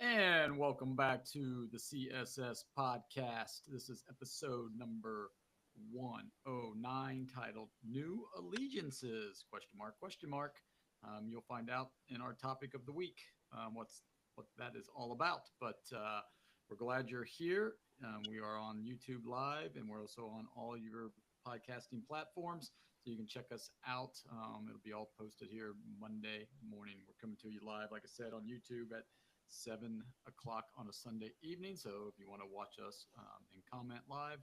And welcome back to the CSS podcast. This is episode number 109 titled New Allegiances, question mark, question mark. You'll find out in our topic of the week what that is all about. But we're glad you're here. We are on YouTube Live and we're also on all your podcasting platforms. So you can check us out. It'll be all posted here Monday morning. We're coming to you live, like I said, on YouTube at 7 o'clock on a Sunday evening. So if you want to watch us and comment live,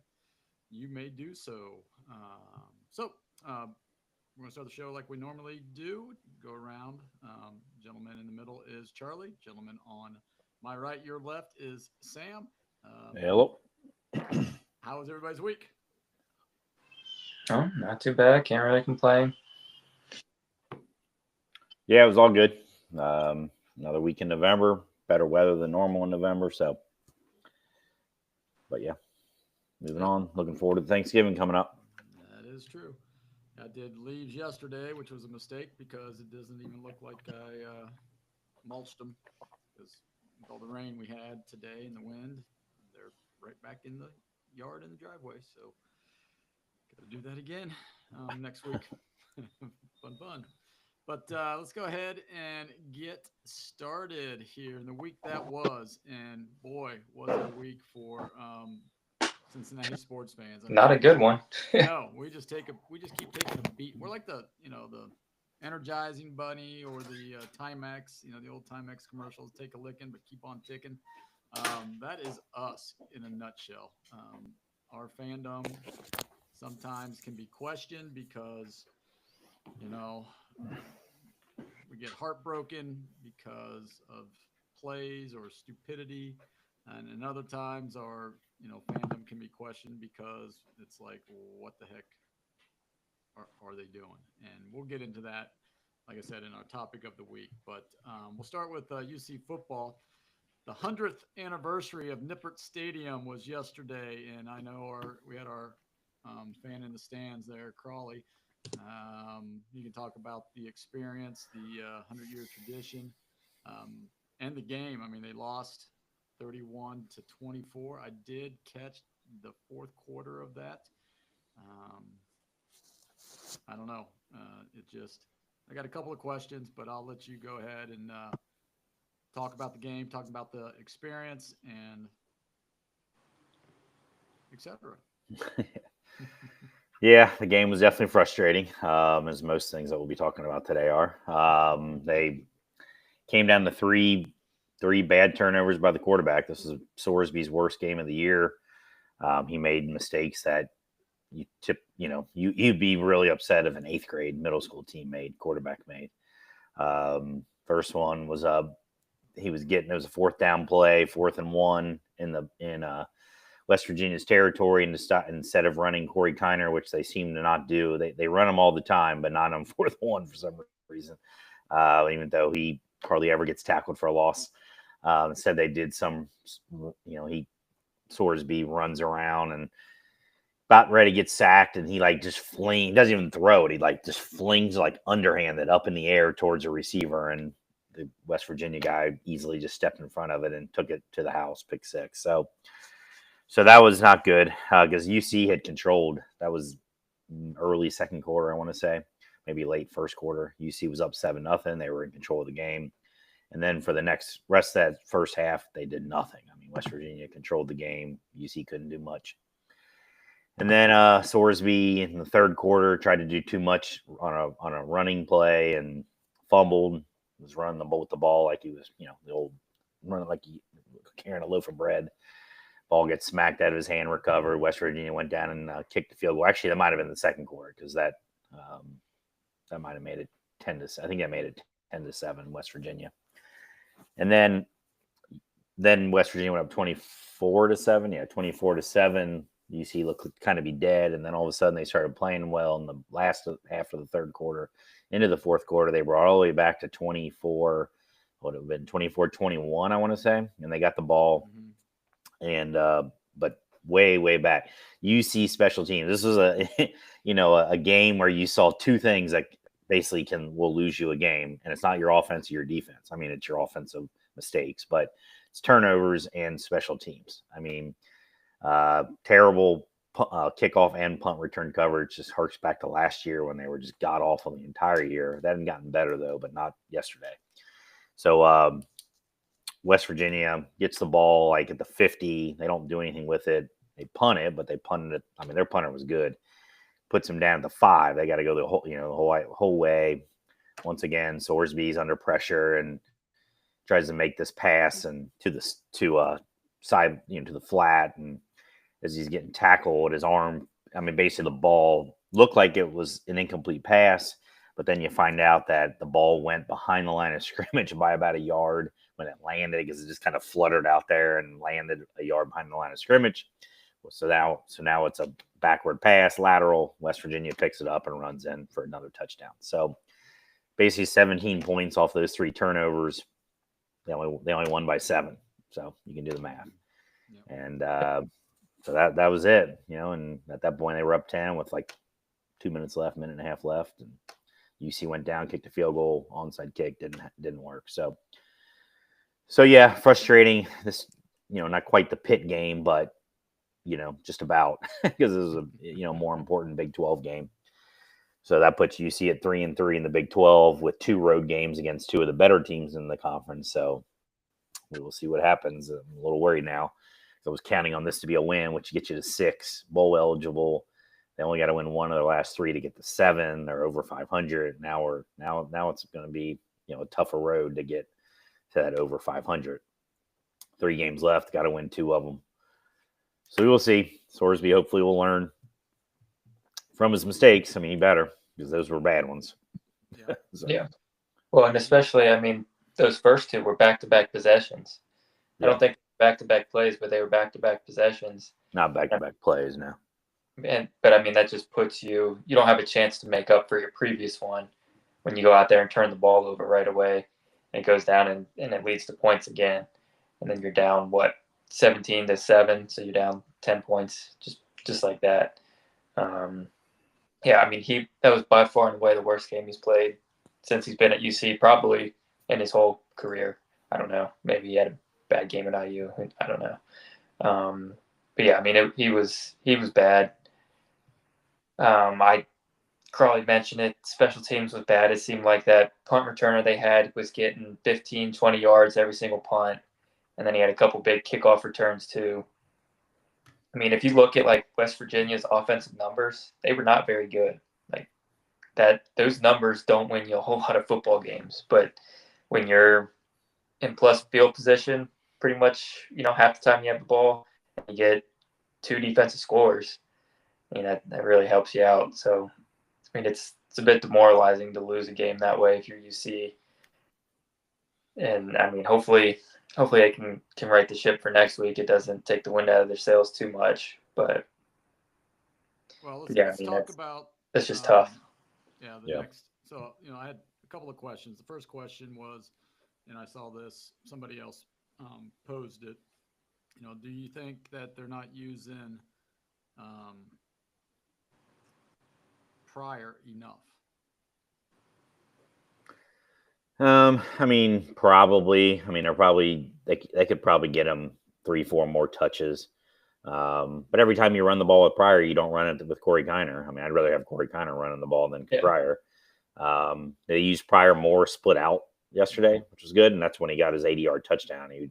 you may do so. We're going to start the show like we normally do. Go around. Gentleman in the middle is Charlie. Gentleman on my right, your left is Sam. Hello. How was everybody's week? Oh, not too bad. Can't really complain. Yeah, it was all good. Another week in November. Better weather than normal in November. But yeah, moving on. Looking forward to Thanksgiving coming up. That is true. I did leaves yesterday, which was a mistake because it doesn't even look like I mulched them. Because with all the rain we had today and the wind, they're right back in the yard and the driveway. So got to do that again next week. Fun. But let's go ahead and get started here in the week that was. And boy, was it a week for Cincinnati sports fans. Not a good one. No, we just keep taking a beat. We're like the energizing bunny or the Timex, the old Timex commercials. Take a licking, but keep on ticking. That is us in a nutshell. Our fandom sometimes can be questioned because, we get heartbroken because of plays or stupidity. And other times our, fandom can be questioned because it's like, what the heck are they doing? And we'll get into that, like I said, in our topic of the week. But we'll start with UC football. The 100th anniversary of Nippert Stadium was yesterday, and I know we had our fan in the stands there, Crawley. You can talk about the experience, the 100-year tradition, and the game. I mean, they lost 31-24. I did catch the fourth quarter of that. I don't know. I got a couple of questions, but I'll let you go ahead and talk about the game, talk about the experience, and etc. Yeah, the game was definitely frustrating, as most things that we'll be talking about today are. They came down to three bad turnovers by the quarterback. This is Sorsby's worst game of the year. He made mistakes that you'd be really upset if an 8th grade middle school quarterback made. First one was it was a 4th down play, 4th and 1 in West Virginia's territory, and instead of running Corey Kiner, which they seem to not do, they run him all the time, but not on 4th and 1 for some reason. Even though he hardly ever gets tackled for a loss. Instead, they did Sorsby runs around and about ready to get sacked, and he he doesn't even throw it. He just flings underhanded up in the air towards a receiver, and the West Virginia guy easily just stepped in front of it and took it to the house, pick 6. So that was not good because UC had controlled. That was early second quarter, I want to say, maybe late first quarter. UC was up 7-0. They were in control of the game. And then for the rest of that first half, they did nothing. I mean, West Virginia controlled the game. UC couldn't do much. And then Sorsby in the third quarter tried to do too much on a running play and fumbled. Was running with the ball like he was, the old running like he carrying a loaf of bread. Ball gets smacked out of his hand, recovered. West Virginia went down and kicked the field goal. Actually, that might have been the second quarter because that might have made it 10-7. I think that made it 10-7, West Virginia. And then West Virginia went up 24-7. Yeah, 24-7. UC looked kind of be dead, and then all of a sudden they started playing well in the last half of the third quarter. Into the fourth quarter, they brought all the way back to 24. What would have been 24-21, I want to say, and they got the ball. Mm-hmm. And but way back, UC special teams. This was a game where you saw two things that basically will lose you a game. And it's not your offense or your defense. I mean, it's your offensive mistakes, but it's turnovers and special teams. I mean, terrible kickoff and punt return coverage just harks back to last year when they were just god awful the entire year. That hadn't gotten better though, but not yesterday. So West Virginia gets the ball like at the 50. They don't do anything with it. They punt it, but they punted it. I mean, their punter was good. Puts them down at the 5. They got to go the whole way. Once again, Sorsby's under pressure and tries to make this pass and to the side, to the flat, and as he's getting tackled, his arm, I mean, basically the ball looked like it was an incomplete pass, but then you find out that the ball went behind the line of scrimmage by about a yard when it landed, because it just kind of fluttered out there and landed a yard behind the line of scrimmage. So now it's a backward pass, lateral. West Virginia picks it up and runs in for another touchdown. So basically 17 points off those 3 turnovers. They only won by 7. So you can do the math. Yep. And so that was it, and at that point they were up 10 with like 2 minutes left, minute and a half left. And UC went down, kicked a field goal, onside kick, didn't work. So yeah, frustrating. This, not quite the Pitt game, but just about, because it was a more important Big 12 game. So that puts UC at 3-3 in the Big 12 with 2 road games against 2 of the better teams in the conference. So we will see what happens. I'm a little worried now. I was counting on this to be a win, which gets you to 6 bowl eligible. They only got to win 1 of the last 3 to get to 7. They're over 500. Now it's going to be a tougher road to get to that over 500. 3 games left. Got to win 2 of them. So we will see. Sorsby hopefully will learn from his mistakes. I mean, he better, because those were bad ones. Yeah. Yeah. Well, and especially, I mean, those first 2 were back-to-back possessions. Yeah. I don't think back-to-back plays, but they were back-to-back possessions. Not back-to-back plays, no. But I mean, that just puts you don't have a chance to make up for your previous one when you go out there and turn the ball over right away, and it goes down and it leads to points again. And then you're down, 17-7, so you're down 10 points just like that. Yeah, I mean, that was by far and away the worst game he's played since he's been at UC, probably in his whole career. I don't know. Maybe he had a bad game at IU. I don't know. But yeah, I mean, he was bad. Crawley mentioned it. Special teams was bad. It seemed like that punt returner they had was getting 15, 20 yards every single punt. And then he had a couple big kickoff returns too. I mean, if you look at like West Virginia's offensive numbers, they were not very good. Like those numbers don't win you a whole lot of football games. But when you're in plus field position, pretty much, half the time you have the ball, you get 2 defensive scores. I mean, that really helps you out. So, I mean, it's a bit demoralizing to lose a game that way if you're UC. And I mean, hopefully they can right the ship for next week. It doesn't take the wind out of their sails too much. But let's talk about. It's just tough. Next. So I had a couple of questions. The first question was, and I saw this, somebody else posed it. Do you think that they're not using Pryor enough? I mean, probably. I mean, they could probably get him 3-4 more touches. But every time you run the ball with Pryor, you don't run it with Corey Kiner. I mean, I'd rather have Corey Kiner running the ball than Pryor. They used Pryor more split out yesterday, which was good, and that's when he got his 80-yard touchdown. He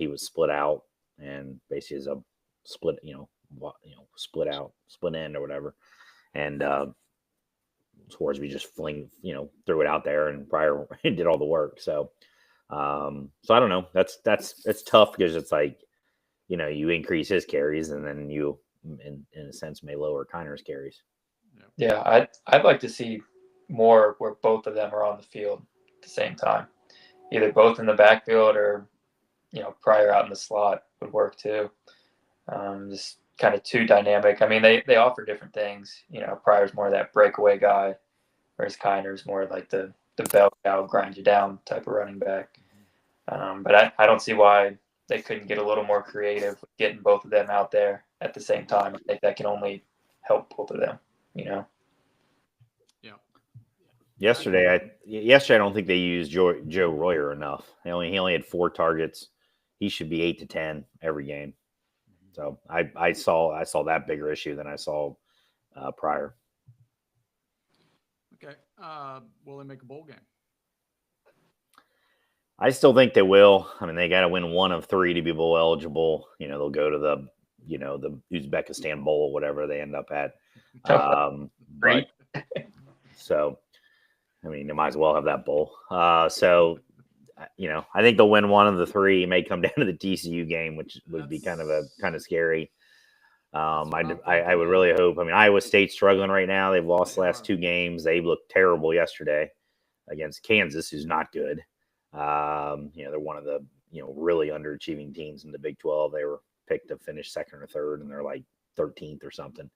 was split out, and basically is a split, split out, split end or whatever, and Scoresby just threw it out there, and Pryor did all the work. So I don't know. It's tough, because it's like, you increase his carries, and then you, in a sense, may lower Kiner's carries. Yeah, I'd like to see more where both of them are on the field at the same time. Either both in the backfield or, Pryor out in the slot would work too. Just kind of too dynamic. I mean, they offer different things. Pryor's more of that breakaway guy, whereas Kiner's more like the bell cow, grind you down type of running back. But I don't see why they couldn't get a little more creative with getting both of them out there at the same time. I think that can only help both of them, Yeah. Yesterday, I don't think they used Joe Royer enough. He only had 4 targets. He should be 8 to 10 every game. So I saw that bigger issue than I saw prior. Okay. Will they make a bowl game? I still think they will. I mean, they got to win 1 of 3 to be bowl eligible. They'll go to the Uzbekistan Bowl, whatever they end up at. Right. So, I mean, they might as well have that bowl. I think they'll win 1 of the 3. It may come down to the TCU game, which would be kind of scary. I would really hope. I mean, Iowa State's struggling right now. They've lost the last 2 games. They looked terrible yesterday against Kansas, who's not good. They're one of the really underachieving teams in the Big 12. They were picked to finish 2nd or 3rd, and they're like 13th or something.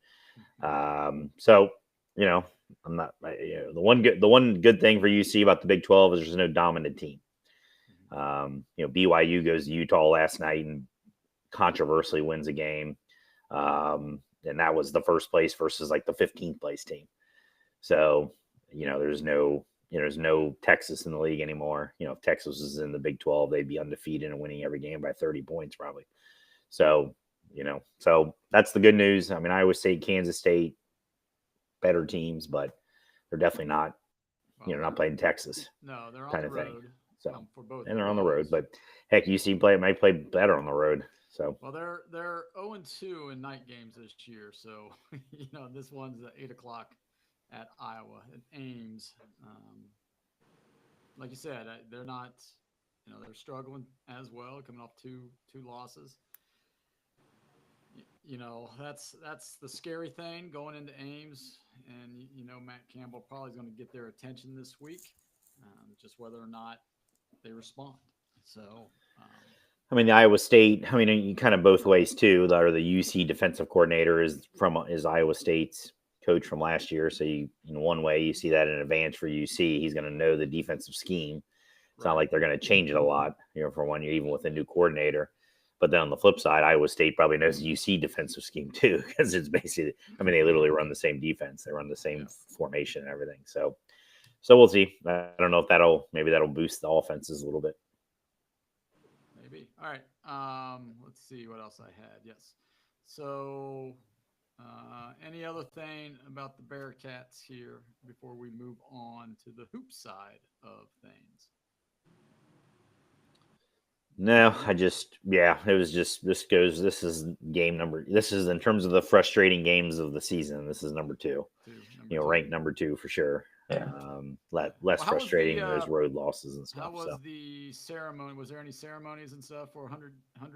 I'm not. The one good thing for UC about the Big 12 is there's no dominant team. BYU goes to Utah last night and controversially wins a game, and that was the first place versus like the 15th place team. So there's no Texas in the league anymore. If Texas was in the Big 12, they'd be undefeated and winning every game by 30 points probably. So that's the good news. I mean, Iowa State, Kansas State, better teams, but they're definitely not, not playing Texas. No, they're on kind the of road. thing. So For both, and they're on the road, but heck, UC might play better on the road. So they're 0-2 in night games this year. So this one's at 8:00 at Iowa at Ames. Like you said, they're not. They're struggling as well, coming off two losses. That's the scary thing going into Ames, and Matt Campbell probably is going to get their attention this week, just whether or not they respond. So, I mean, the Iowa State. I mean, you kind of both ways too. The UC defensive coordinator is Iowa State's coach from last year. So in one way, you see that an advantage for UC. He's going to know the defensive scheme. It's not like they're going to change it a lot, for 1 year, even with a new coordinator. But then on the flip side, Iowa State probably knows the UC defensive scheme too, because it's basically, I mean, they literally run the same defense. They run the same formation and everything. So we'll see. I don't know if that'll boost the offenses a little bit. Maybe. All right. Let's see what else I had. Yes. So any other thing about the Bearcats here before we move on to the hoop side of things? No, it was just, this is game number, this is in terms of the frustrating games of the season. This is number 2, ranked number 2 for sure. Yeah. Less frustrating than those road losses and stuff. How was the ceremony? Was there any ceremonies and stuff for 100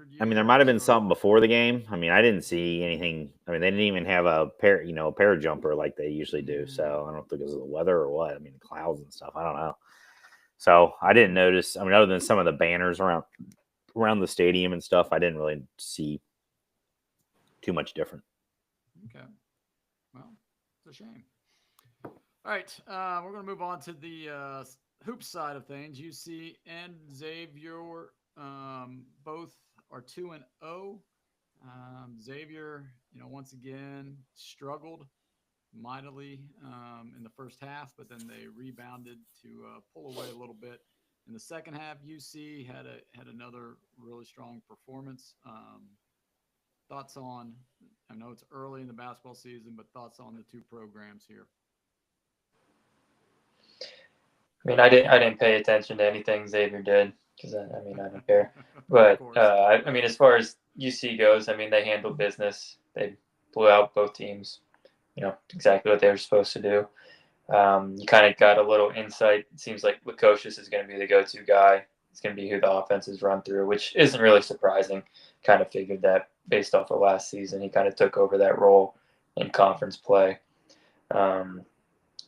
years? I mean, there might have been something before the game. I mean, I didn't see anything. I mean, they didn't even have a parajumper like they usually do. So I don't think it was the weather or what. I mean, clouds and stuff. I don't know. So I didn't notice. I mean, other than some of the banners around the stadium and stuff, I didn't really see too much different. Okay. Well, it's a shame. All right. We're going to move on to the hoop side of things. UC and Xavier both are 2-0. Xavier, once again struggled mightily in the first half, but then they rebounded to pull away a little bit in the second half. UC had another really strong performance. Thoughts on? I know it's early in the basketball season, but thoughts on the two programs here. I mean, I didn't pay attention to anything Xavier did because I don't care. But I mean, as far as UC goes, I mean, they handled business. They blew out both teams. Exactly what they were supposed to do. You kind of got a little insight. It seems like Lukosius is going to be the go-to guy. It's going to be who the offenses run through, which isn't really surprising. Kind of figured that based off of last season. He kind of took over that role in conference play. So,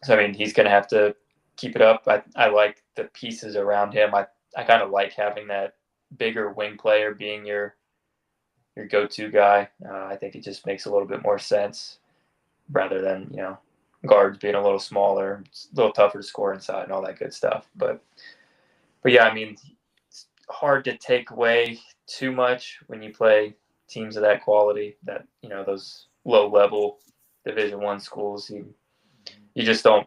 I mean, he's going to have to keep it up. I like the pieces around him. I kind of like having that bigger wing player being your go-to guy. I think it just makes a little bit more sense rather than, guards being a little smaller, it's a little tougher to score inside and all that good stuff. But yeah, I mean, it's hard to take away too much when you play teams of that quality, that, those low-level Division I schools. You just don't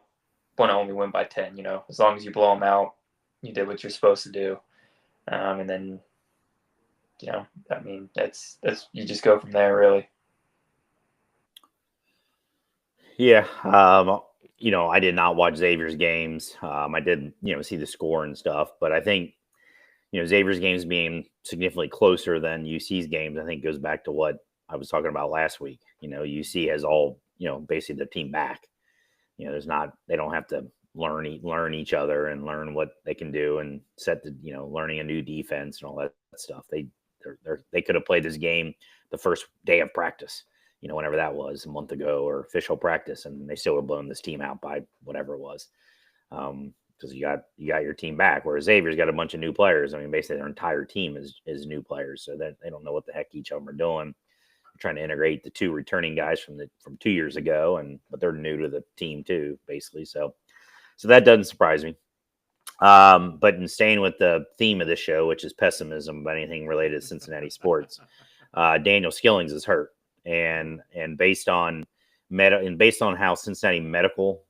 want to only win by 10. As long as you blow them out, you did what you're supposed to do, and then I mean that's you just go from there really. Yeah. I did not watch Xavier's games. I did, see the score and stuff, but I think, Xavier's games being significantly closer than UC's games, I think goes back to what I was talking about last week. UC has all, basically the team back. They don't have to learn each other and learn what they can do and set the, learning a new defense and all that stuff. They could have played this game the first day of practice, whenever that was a month ago, or official practice, and they still would have blown this team out by whatever it was. Because you got your team back, whereas Xavier's got a bunch of new players. I mean, basically their entire team is new players, so that they don't know what the heck each of them are doing. They're trying to integrate the two returning guys from 2 years ago, but they're new to the team too, basically. So that doesn't surprise me. But in staying with the theme of this show, which is pessimism about anything related to Cincinnati sports, Daniel Skillings is hurt, and based on how Cincinnati medical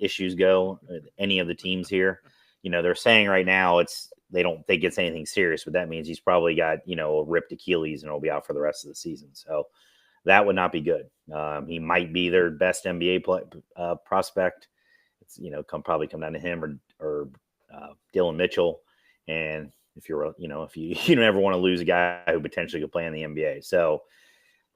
issues go, any of the teams here, they're saying right now they don't think it's anything serious, but that means he's probably got a ripped Achilles and will be out for the rest of the season. So that would not be good. He might be their best NBA prospect. It's probably come down to him or Dylan Mitchell. And if you're if you don't ever want to lose a guy who potentially could play in the NBA, so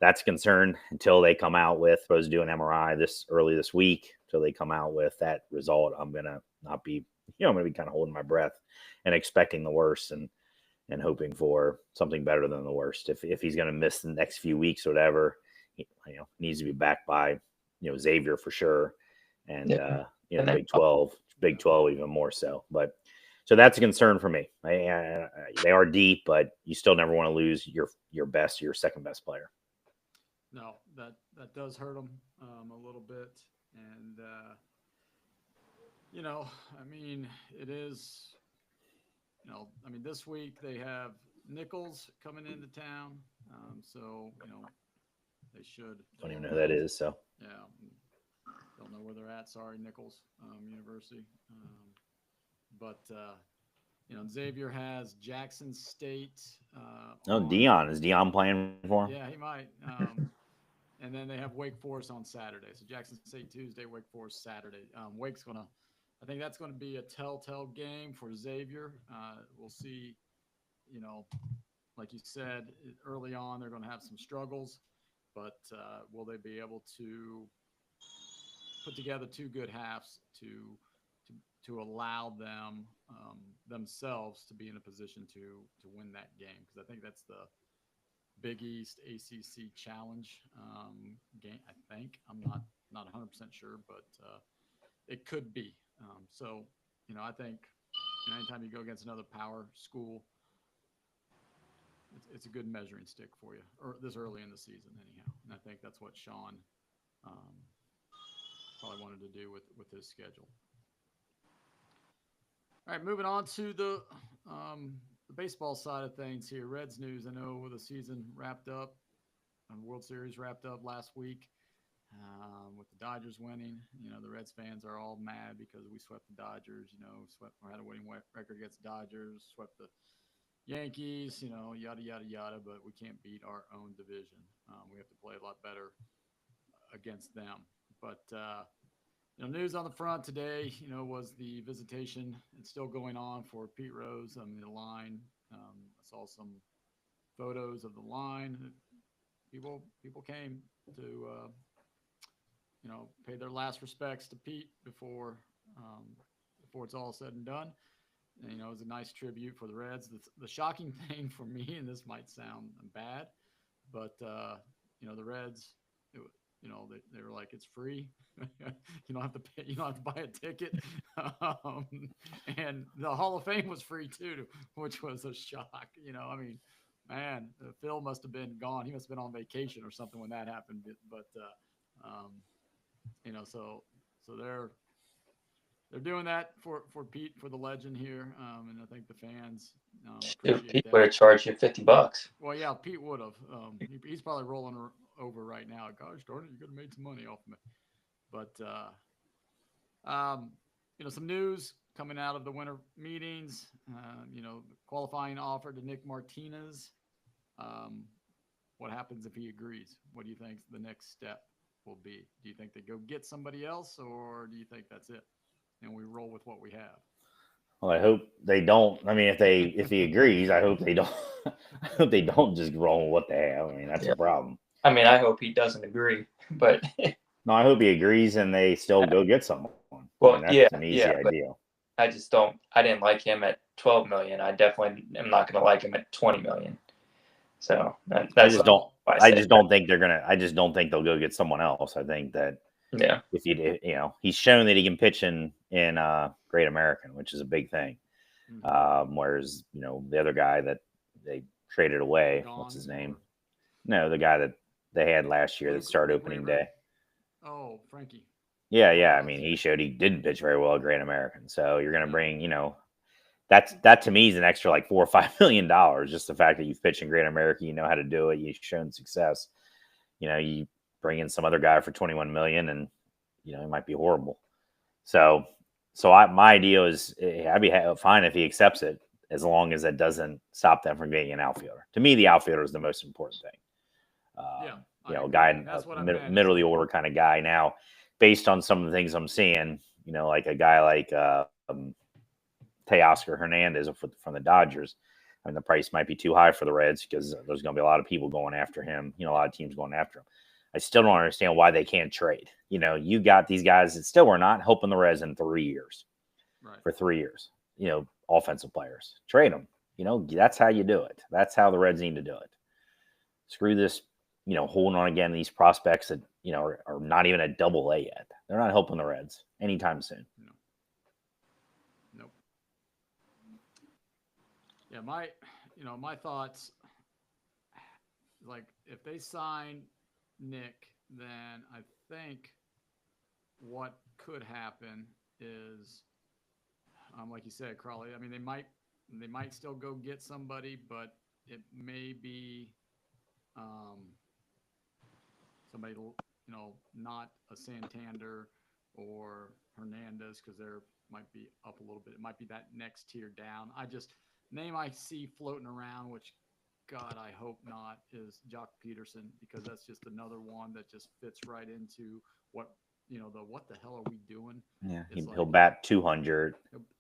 that's a concern until they come out with, supposed to do an MRI early this week. Until they come out with that result, I'm gonna not be, I'm gonna be kind of holding my breath and expecting the worst and hoping for something better than the worst. If he's gonna miss the next few weeks or whatever, he needs to be back by Xavier for sure, and and Big 12 even more so. But so that's a concern for me. They are deep, but you still never want to lose your second best player. No, that does hurt them a little bit, and I mean, it is. I mean, this week they have Nichols coming into town, so they should. Don't even know who that is. So yeah, don't know where they're at. Sorry, Nichols University, but Xavier has Jackson State. Dion, is Dion playing for him? Yeah, he might. And then they have Wake Forest on Saturday. So Jackson State Tuesday, Wake Forest Saturday. I think that's going to be a telltale game for Xavier. We'll see, like you said, early on, they're going to have some struggles, but will they be able to put together two good halves to allow them themselves to be in a position to win that game? Because I think that's the Big East ACC Challenge game. I think I'm not 100% sure, but it could be. So I think anytime you go against another power school, it's a good measuring stick for you, or this early in the season, anyhow. And I think that's what Sean probably wanted to do with his schedule. All right, moving on to the baseball side of things here. Reds news. I know the season wrapped up and World Series wrapped up last week with the Dodgers winning. The Reds fans are all mad because we swept the Dodgers. Had a winning record against the Dodgers, swept the Yankees. Yada yada yada. But we can't beat our own division. We have to play a lot better against them. But news on the front today, was the visitation. It's still going on for Pete Rose. I mean, the line. I saw some photos of the line. People came to, pay their last respects to Pete before it's all said and done. And, it was a nice tribute for the Reds. The shocking thing for me, and this might sound bad, but the Reds. They were like, it's free. You don't have to pay. You don't have to buy a ticket. And the Hall of Fame was free too, which was a shock. I mean, man, Phil must have been gone. He must have been on vacation or something when that happened. But so they're doing that for Pete, for the legend here, and I think the fans appreciate Pete that. would have charged you $50. Well, yeah, Pete would have. He's probably rolling over right now. Gosh darn it, you could have made some money off of me. But some news coming out of the winter meetings. Qualifying offer to Nick Martinez. Um, what happens if he agrees? What do you think the next step will be? Do you think they go get somebody else, or do you think that's it and we roll with what we have? Well, I hope they don't. I mean, if he agrees, I hope they don't. I hope they don't just roll with what they have. I mean, that's Yeah. a problem. I mean, I hope he doesn't agree, but No, I hope he agrees and they still go get someone. I well, mean, yeah, that's an easy yeah, but ideal. I just don't. I didn't like him at 12 million. I definitely am not going to like him at 20 million. So I that's just don't. why I I say just don't think they're gonna. I just don't think they'll go get someone else. I think that yeah, if he's shown that he can pitch in Great American, which is a big thing. Whereas the other guy that they traded away, what's his name? No, the guy that they had last year that started opening day. Oh, Frankie. Yeah. I mean, he showed he didn't pitch very well at Great American. So you're going to bring, that to me is an extra like $4 or $5 million. Just the fact that you've pitched in Great American, you know how to do it, you've shown success. You bring in some other guy for 21 million, and it might be horrible. So my idea is I'd be fine if he accepts it, as long as that doesn't stop them from getting an outfielder. To me, the outfielder is the most important thing. A guy, middle of the order kind of guy. Now, based on some of the things I'm seeing, like a guy like Teoscar Hernandez from the Dodgers. I mean, the price might be too high for the Reds because there's going to be a lot of people going after him. A lot of teams going after him. I still don't understand why they can't trade. You got these guys that still are not helping the Reds in 3 years. Right. For 3 years, offensive players. Trade them. That's how you do it. That's how the Reds need to do it. Screw this, holding on again these prospects that, are not even at Double-A yet. They're not helping the Reds anytime soon. No. Nope. Yeah, my thoughts, like if they sign Nick, then I think what could happen is, like you said, Crawley. I mean, they might still go get somebody, but it may be somebody, not a Santander or Hernandez, because they're might be up a little bit. It might be that next tier down. Name I see floating around, which God, I hope not, is Jock Peterson, because that's just another one that just fits right into what what the hell are we doing? Yeah, he'll bat 200,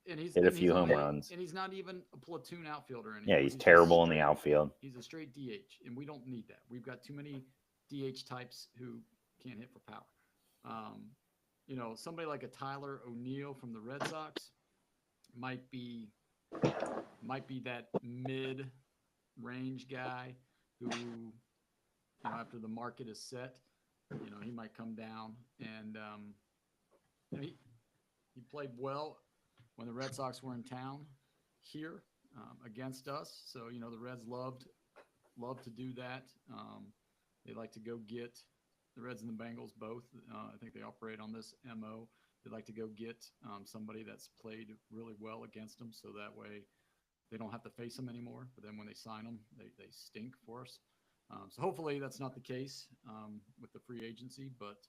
and hit a few home runs, and he's not even a platoon outfielder anymore. Yeah, he's terrible in the outfield. He's a straight DH, and we don't need that. We've got too many DH types who can't hit for power. Somebody like a Tyler O'Neill from the Red Sox might be that mid-range guy who, after the market is set, he might come down, and he played well when the Red Sox were in town here against us. So the Reds love to do that. They like to go get the Reds and the Bengals both. I think they operate on this MO. They like to go get somebody that's played really well against them, so that way they don't have to face them anymore. But then when they sign them, they stink for us. So hopefully that's not the case with the free agency, but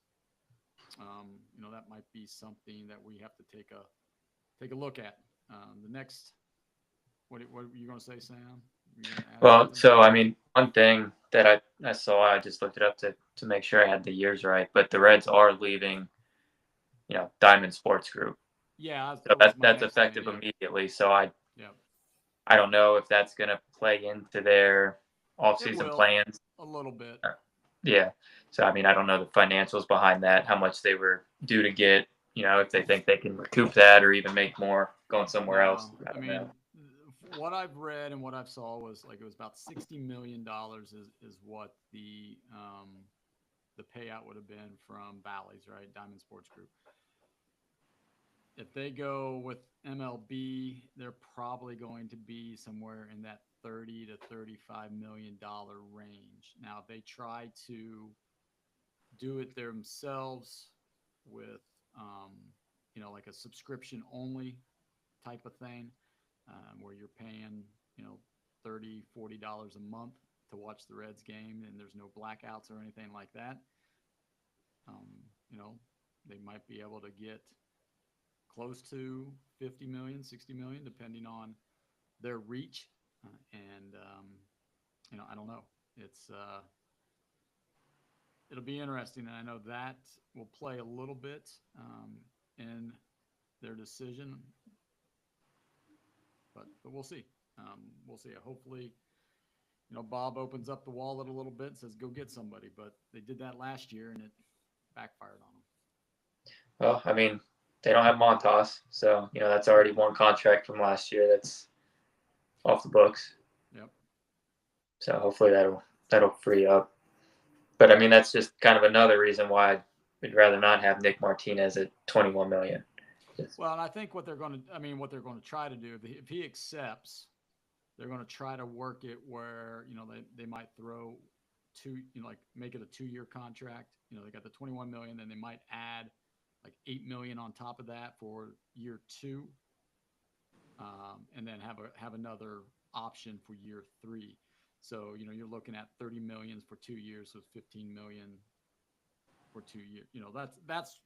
that might be something that we have to take a look at. The next, what were you going to say, Sam? Well, something? so I mean, one thing that I saw, I just looked it up to make sure I had the years right, but the Reds are leaving, Diamond Sports Group. Yeah, so that's effective immediately. So I don't know if that's going to play into their offseason plans a little bit. Yeah. So I mean, I don't know the financials behind that, how much they were due to get, if they think they can recoup that or even make more going somewhere else. I mean, know. What I've read and what I've saw was like it was about $60 million is what the payout would have been from Bally's, right? Diamond Sports Group. If they go with MLB, they're probably going to be somewhere in that $30 to $35 million range. Now, if they try to do it themselves with, like a subscription only type of thing, where you're paying, $30, $40 a month to watch the Reds game, and there's no blackouts or anything like that. They might be able to get close to 50 million, 60 million, depending on their reach. I don't know. It'll be interesting. And I know that will play a little bit in their decision, but we'll see. We'll see. Hopefully, Bob opens up the wallet a little bit and says, go get somebody, but they did that last year and it backfired on them. Well, I mean, they don't have Montas, so that's already one contract from last year that's off the books. Yep. So hopefully that'll free up. But I mean, that's just kind of another reason why we'd rather not have Nick Martinez at $21 million. Well, and I think what they're going to try to do, if he accepts, they're going to try to work it where they might throw make it a 2-year contract. They got the 21 million, then they might add like 8 million on top of that for year 2, and then have another option for year 3. So you're looking at 30 million for 2 years, so 15 million for 2 years. That's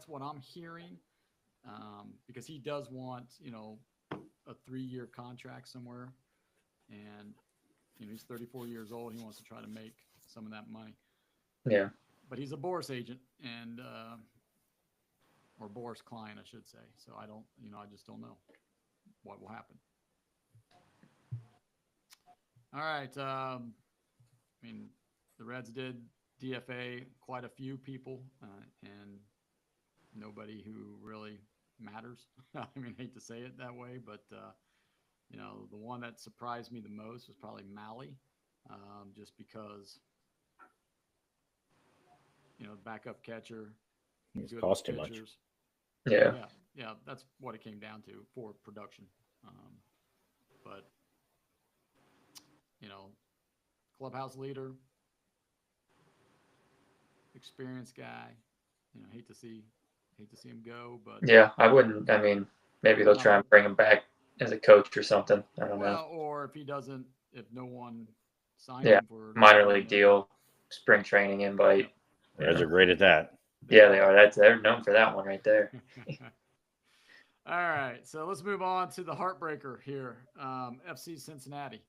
what I'm hearing, because he does want a 3-year contract somewhere, and he's 34 years old. He wants to try to make some of that money. Yeah. But he's a Boris agent, and or Boris client, I should say. So I just don't know what will happen. All right. The Reds did DFA quite a few people, and nobody who really matters. I hate to say it that way, but the one that surprised me the most was probably Malley, just because backup catcher. It's cost too much. Yeah, that's what it came down to for production. But clubhouse leader, experienced guy. Hate to see him go, but yeah, I wouldn't. I mean, maybe they'll try and bring him back as a coach or something. I don't know. Or if no one signs him for minor league deal, spring training invite. Reds are great at that. Yeah, they are. They're known for that one right there. All right, so let's move on to the heartbreaker here. FC Cincinnati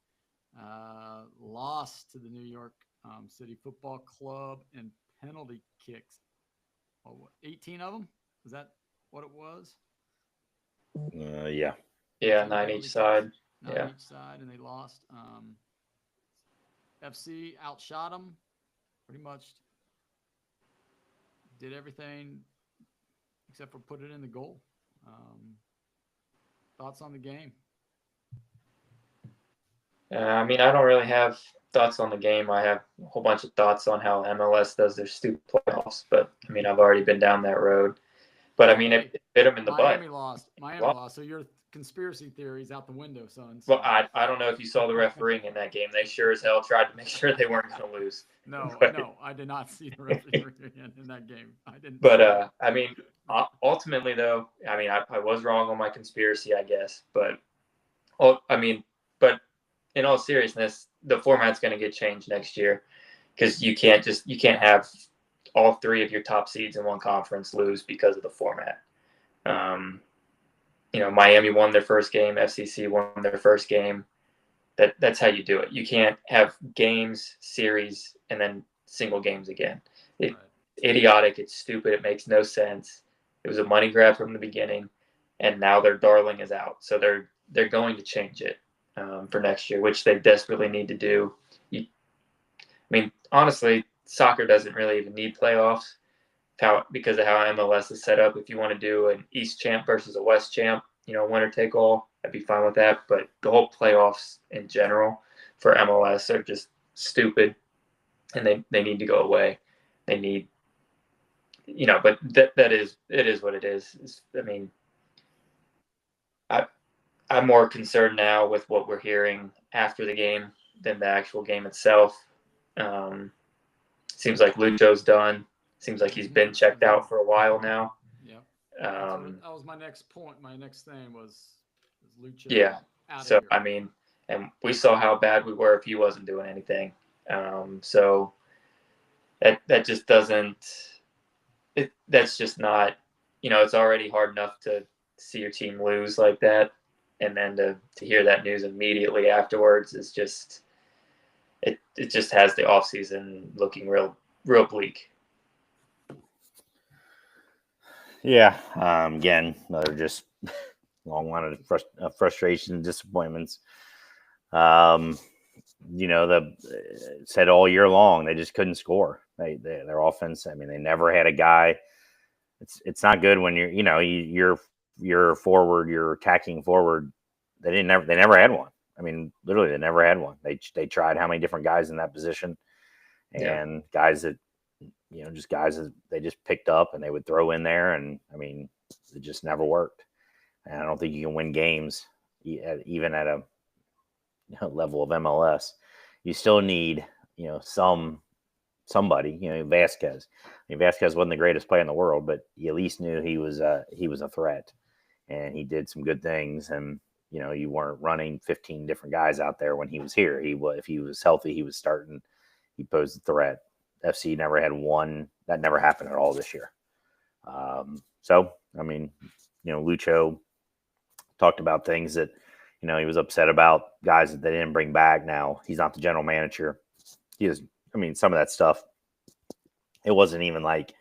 lost to the New York City Football Club in penalty kicks. 18 of them? Is that what it was? Yeah. Yeah, 9 each side. 9 each side, and they lost. FC outshot them. Pretty much did everything except for put it in the goal. Thoughts on the game? I don't really have thoughts on the game. I have a whole bunch of thoughts on how MLS does their stupid playoffs, but I've already been down that road. But it bit them in the butt. Miami lost. So your conspiracy theories out the window, son. Well, I don't know if you saw the refereeing in that game. They sure as hell tried to make sure they weren't going to lose. No, I did not see the refereeing in that game. I didn't. But ultimately, though, I was wrong on my conspiracy, I guess. But in all seriousness, the format's going to get changed next year, because you can't have all 3 of your top seeds in one conference lose because of the format. Miami won their first game. FCC won their first game. That's how you do it. You can't have games, series, and then single games again. It's idiotic. It's stupid. It makes no sense. It was a money grab from the beginning, and now their darling is out. So they're going to change it for next year, which they desperately need to do. Honestly, soccer doesn't really even need playoffs because of how MLS is set up. If you want to do an East champ versus a West champ, winner take all, I'd be fine with that. But the whole playoffs in general for MLS are just stupid, and they need to go away. They need, but it is what it is. I'm more concerned now with what we're hearing after the game than the actual game itself. Seems like Lucho's done. Seems like he's been checked out for a while now. Yeah. That was my next point. My next thing was Lucho. Yeah. So, and we saw how bad we were if he wasn't doing anything. So that just doesn't – that's just not it's already hard enough to see your team lose like that, and then to hear that news immediately afterwards is just it just has the offseason looking real bleak. Yeah. Again, another just long line of frustration and disappointments. The said all year long they just couldn't score. Their offense. I mean, they never had a guy. It's not good when you're forward, you're attacking forward. They never had one. I mean, literally, they never had one. They tried how many different guys in that position, and guys that just guys that they just picked up and they would throw in there, and I mean, it just never worked. And I don't think you can win games even at a level of MLS. You still need somebody. Vasquez. I mean, Vasquez wasn't the greatest player in the world, but you at least knew he was a threat, and he did some good things. And you weren't running 15 different guys out there when he was here. If he was healthy, he was starting. He posed a threat. FC never had one. That never happened at all this year. So I mean, Lucho talked about things that he was upset about, guys that they didn't bring back. Now he's not the general manager. He is. I mean, some of that stuff. It wasn't even like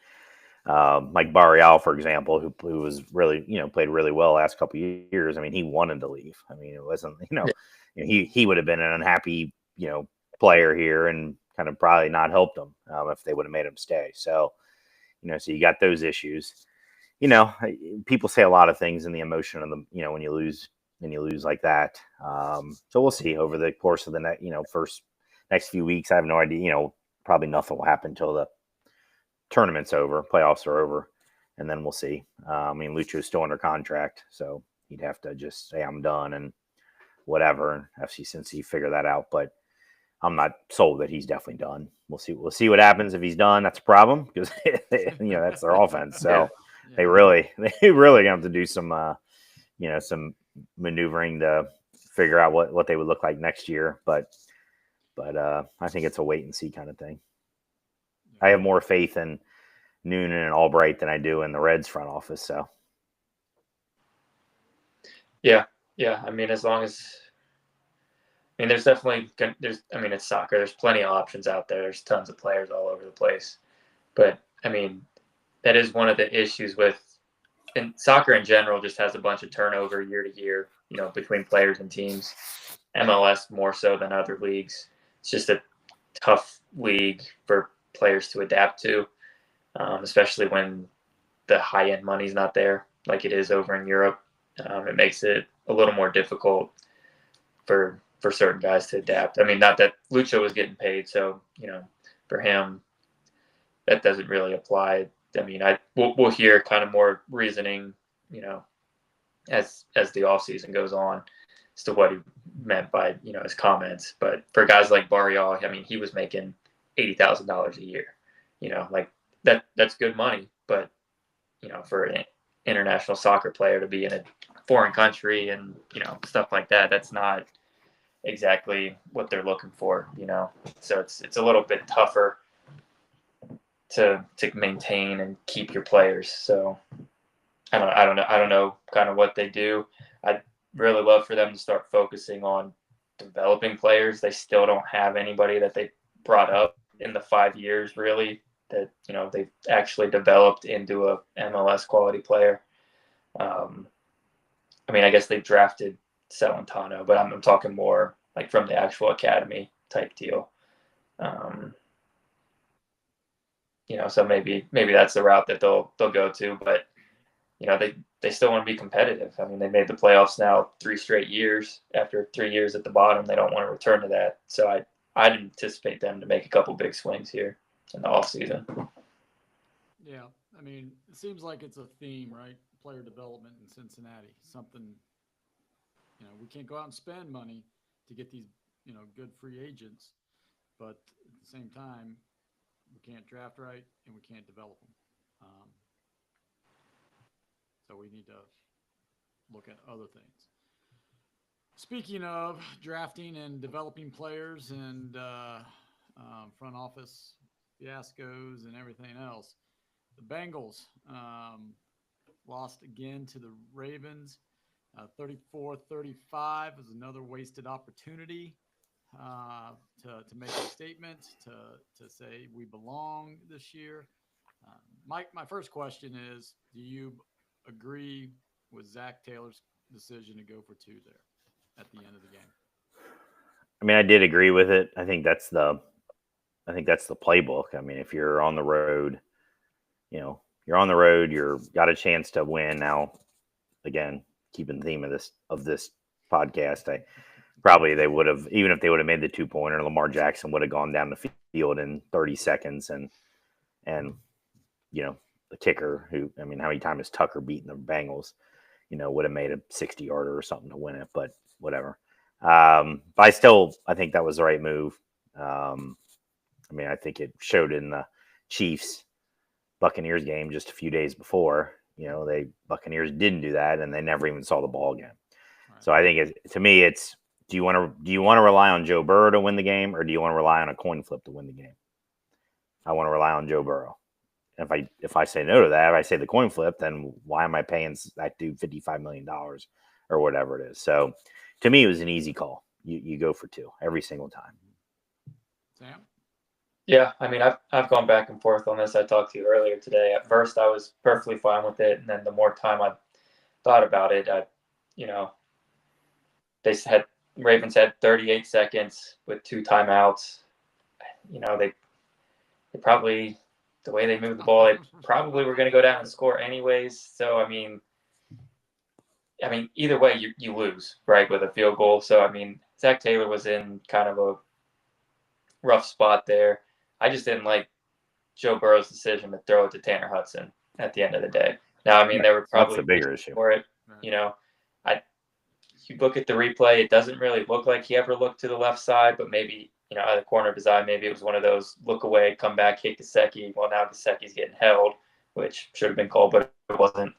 Barreal, for example, who was really played really well the last couple of years. I mean, he wanted to leave. I mean, it wasn't he would have been an unhappy player here and kind of probably not helped them if they would have made him stay. So so you got those issues. People say a lot of things in the emotion of the when you lose like that. So we'll see over the course of the next few weeks. I have no idea. Probably nothing will happen until the tournament's over, playoffs are over, and then we'll see. I mean, Lucho's still under contract, so he'd have to just say I'm done and whatever, and FC Cincy figure that out. But I'm not sold that he's definitely done. We'll see. We'll see what happens if he's done. That's a problem because that's their offense. So they really have to do some some maneuvering to figure out what they would look like next year. But I think it's a wait and see kind of thing. I have more faith in Noonan and Albright than I do in the Reds front office. So, yeah. I mean, as long as there's definitely it's soccer. There's plenty of options out there. There's tons of players all over the place, but I mean, that is one of the issues with, and soccer in general just has a bunch of turnover year to year. Between players and teams. MLS more so than other leagues. It's just a tough league for players to adapt to, especially when the high-end money's not there like it is over in Europe. It makes it a little more difficult for certain guys to adapt. I mean, not that Lucho was getting paid, so for him that doesn't really apply. I mean, we'll hear kind of more reasoning, as the offseason goes on as to what he meant by his comments. But for guys like Barreal, I mean, he was making $80,000 a year. Like that's good money, but for an international soccer player to be in a foreign country and stuff like that, that's not exactly what they're looking for. So it's a little bit tougher to maintain and keep your players. So I don't know kind of what they do. I'd really love for them to start focusing on developing players. They still don't have anybody that they brought up in the 5 years really that they've actually developed into a MLS quality player. I mean, I guess they drafted Celentano, but I'm talking more like from the actual academy type deal. So maybe that's the route that they'll go to, but they still want to be competitive. I mean, they made the playoffs now 3 straight years. After 3 years at the bottom, they don't want to return to that. So I'd anticipate them to make a couple big swings here in the offseason. Yeah, I mean, it seems like it's a theme, right? Player development in Cincinnati. Something, we can't go out and spend money to get these, good free agents, but at the same time, we can't draft right and we can't develop them. So we need to look at other things. Speaking of drafting and developing players and front office fiascos and everything else, the Bengals lost again to the Ravens. 34-35 was another wasted opportunity to make a statement, to say we belong this year. Mike, my first question is, do you agree with Zach Taylor's decision to go for two there at the end of the game? I mean, I did agree with it. I think that's the playbook. I mean, if you're on the road, you're on the road, got a chance to win. Now, again, keeping the theme of this podcast, they would have, even if they would have made the 2-pointer, Lamar Jackson would have gone down the field in 30 seconds, and the kicker, who, I mean, how many times has Tucker beaten the Bengals, would have made a 60-yarder or something to win it, but whatever. But I think that was the right move. I mean, I think it showed in the Chiefs Buccaneers game just a few days before. Buccaneers didn't do that, and they never even saw the ball again. Right. So I think to me, it's, do you want to rely on Joe Burrow to win the game, or do you want to rely on a coin flip to win the game? I want to rely on Joe Burrow. And if I say no to that, if I say the coin flip, then why am I paying that dude $55 million or whatever it is? So to me, it was an easy call. You go for two every single time. Sam? Yeah, I mean, I've gone back and forth on this. I talked to you earlier today. At first, I was perfectly fine with it, and then the more time I thought about it, Ravens had 38 seconds with 2 timeouts. They probably, the way they moved the ball, they probably were going to go down and score anyways. So I mean, either way, you lose, right, with a field goal. So I mean, Zach Taylor was in kind of a rough spot there. I just didn't like Joe Burrow's decision to throw it to Tanner Hudson at the end of the day. Now, I mean, there were probably that's the bigger issue for it. You look at the replay, it doesn't really look like he ever looked to the left side, but maybe, out of the corner of his eye, maybe it was one of those look away, come back, hit Gesicki. Well, now Gesicki's getting held, which should have been called, but it wasn't.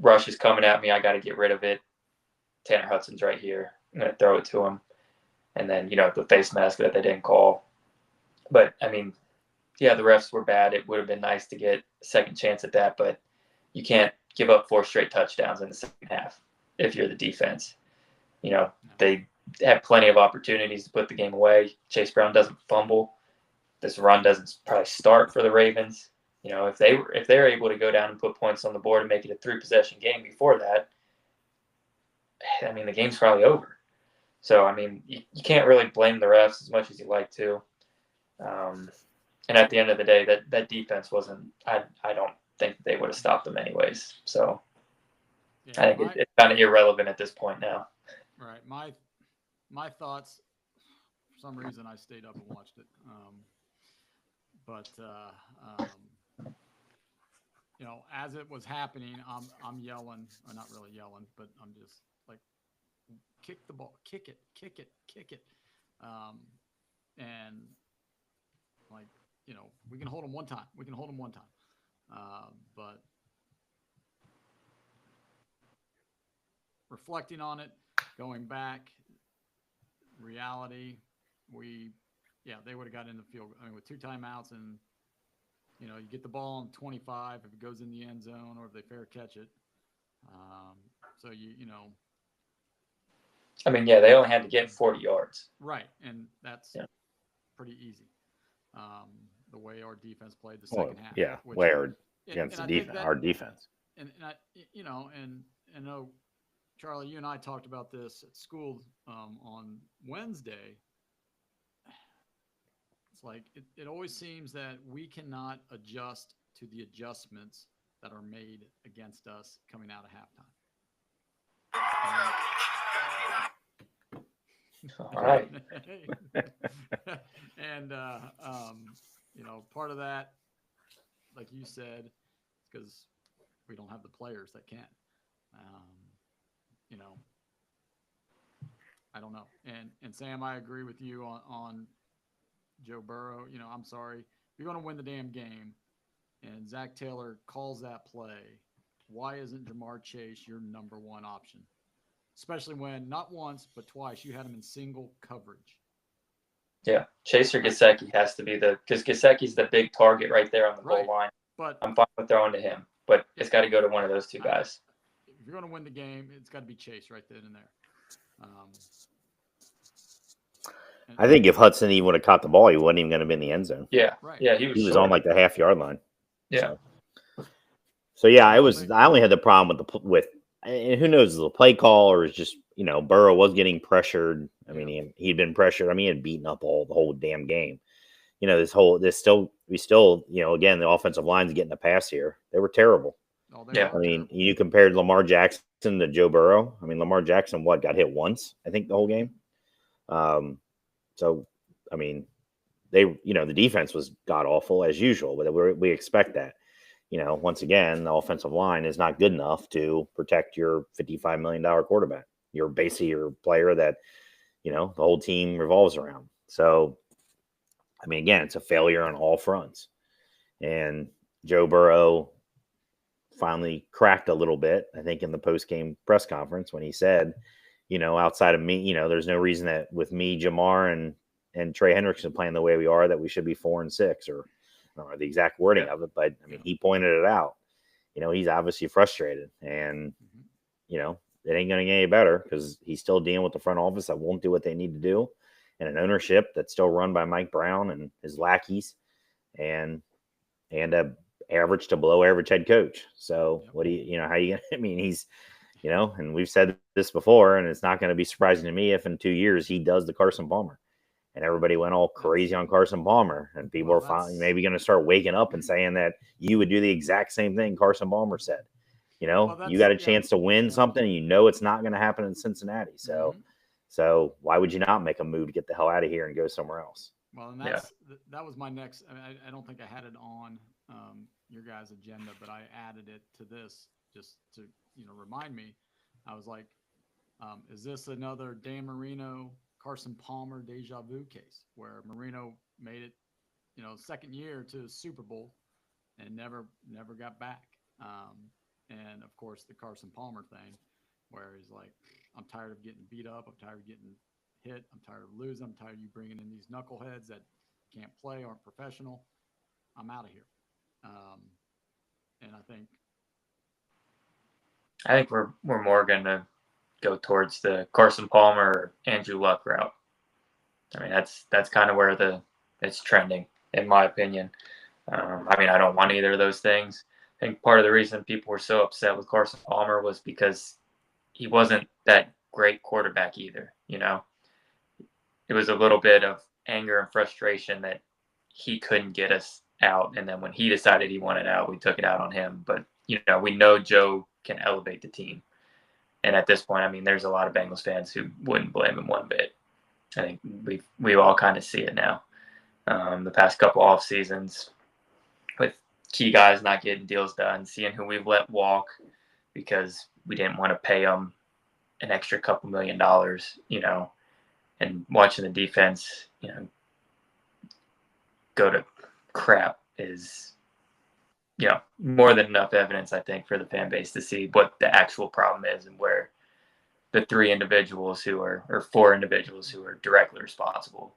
Rush is coming at me. I got to get rid of it. Tanner Hudson's right here. I'm going to throw it to him. And then, the face mask that they didn't call. But, I mean, yeah, the refs were bad. It would have been nice to get a second chance at that, but you can't give up 4 straight touchdowns in the second half if you're the defense. They had plenty of opportunities to put the game away. Chase Brown doesn't fumble. This run doesn't probably start for the Ravens. If they're able to go down and put points on the board and make it a 3-possession game before that, I mean, the game's probably over. So, I mean, you can't really blame the refs as much as you like to. And at the end of the day, that defense wasn't – I don't think they would have stopped them anyways. So, yeah, I think it's kind of irrelevant at this point now. Right. My thoughts, for some reason, I stayed up and watched it. As it was happening, I'm yelling, or not really yelling, but I'm just like, kick the ball, kick it. And like, we can hold them one time. But reflecting on it, going back, reality, they would have got in the field. I mean, with 2 timeouts and, you get the ball on 25 if it goes in the end zone or if they fair catch it. So, I mean, yeah, they only had to get 40 yards. Right, and that's pretty easy. The way our defense played the second half. Yeah, against our defense. And I know, Charlie, you and I talked about this at school on Wednesday. It's like it always seems that we cannot adjust to the adjustments that are made against us coming out of halftime. All right. And part of that, like you said, is because we don't have the players that can. I don't know. And Sam, I agree with you on Joe Burrow. I'm sorry. If you're going to win the damn game and Zach Taylor calls that play, why isn't Jamar Chase your number one option? Especially when not once, but twice you had him in single coverage. Yeah. Chase or Gesicki has to be because Gesicki's the big target right there on the goal line. But I'm fine with throwing to him. but it's got to go to one of those two guys. If you're going to win the game, it's got to be Chase right then and there. I think if Hudson even would have caught the ball, he wasn't even going to be in the end zone. Yeah, right. Yeah, he was on like the half-yard line. Yeah. So yeah, I only had the problem with and who knows, the play call or is just, Burrow was getting pressured. I mean, he'd been pressured. I mean, he had beaten up the whole damn game. We still, again, the offensive line's getting a pass here. They were terrible. I mean, you compared Lamar Jackson to Joe Burrow. I mean, Lamar Jackson, got hit once, I think, the whole game. So, I mean, the defense was god awful as usual, but we expect that. Once again, the offensive line is not good enough to protect your $55 million quarterback. You're basically your player that, the whole team revolves around. So, I mean, again, it's a failure on all fronts. And Joe Burrow finally cracked a little bit, I think, in the post-game press conference when he said, outside of me, there's no reason that with me, Jamar, and Trey Hendrickson playing the way we are, that we should be 4-6, or I don't know the exact wording of it, but I mean, he pointed it out. He's obviously frustrated, and it ain't going to get any better because he's still dealing with the front office that won't do what they need to do, and an ownership that's still run by Mike Brown and his lackeys, and a average to below average head coach. So what do how you? I mean, he's, and we've said this before, and it's not going to be surprising to me if in 2 years he does the Carson Palmer. And everybody went all crazy on Carson Palmer, and people are finally maybe going to start waking up and saying that you would do the exact same thing Carson Palmer said. You got a chance to win something, and it's not going to happen in Cincinnati. So, so why would you not make a move to get the hell out of here and go somewhere else? Well, and that was my next. I don't think I had it on your guys' agenda, but I added it to this just to remind me. I was like, is this another Dan Marino, Carson Palmer deja vu case where Marino made it, second year to Super Bowl and never got back. And of course the Carson Palmer thing where he's like, I'm tired of getting beat up. I'm tired of getting hit. I'm tired of losing. I'm tired of you bringing in these knuckleheads that can't play, aren't professional. I'm out of here. And I think we're more going to go towards the Carson Palmer or Andrew Luck route. I mean, that's kind of where it's trending, in my opinion. I mean, I don't want either of those things. I think part of the reason people were so upset with Carson Palmer was because he wasn't that great quarterback either. It was a little bit of anger and frustration that he couldn't get us out. And then when he decided he wanted out, we took it out on him. But, we know Joe can elevate the team. And at this point, I mean, there's a lot of Bengals fans who wouldn't blame him one bit. I think we all kind of see it now. The past couple off seasons with key guys not getting deals done, seeing who we've let walk because we didn't want to pay them an extra couple $1 million, and watching the defense, go to crap is, more than enough evidence, I think, for the fan base to see what the actual problem is and where the 4 individuals who are directly responsible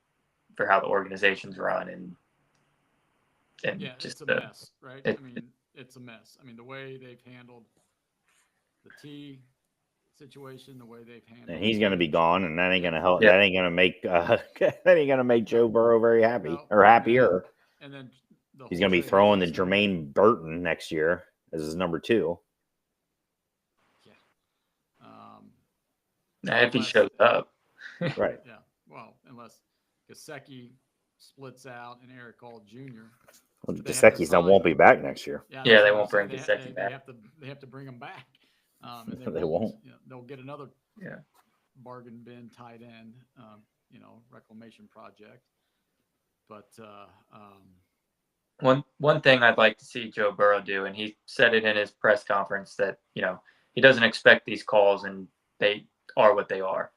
for how the organization's run and just it's a mess, right? It's a mess. I mean, the way they've handled the T situation, the way they've handled. And he's going to be gone, and that ain't going to help. Yeah. That ain't going to make Joe Burrow very happy or happier. And then he's going to be throwing the Jermaine Burton next year as his number 2. If he shows up. Right. Yeah. Well, unless Gesicki splits out and Eric All Jr. Well, Gesicki's won't be back next year. Yeah, they won't bring Gesicki back. They have to bring him back. And they won't. They'll get another bargain bin tight end, reclamation project. But one thing I'd like to see Joe Burrow do, and he said it in his press conference that he doesn't expect these calls, and they are what they are.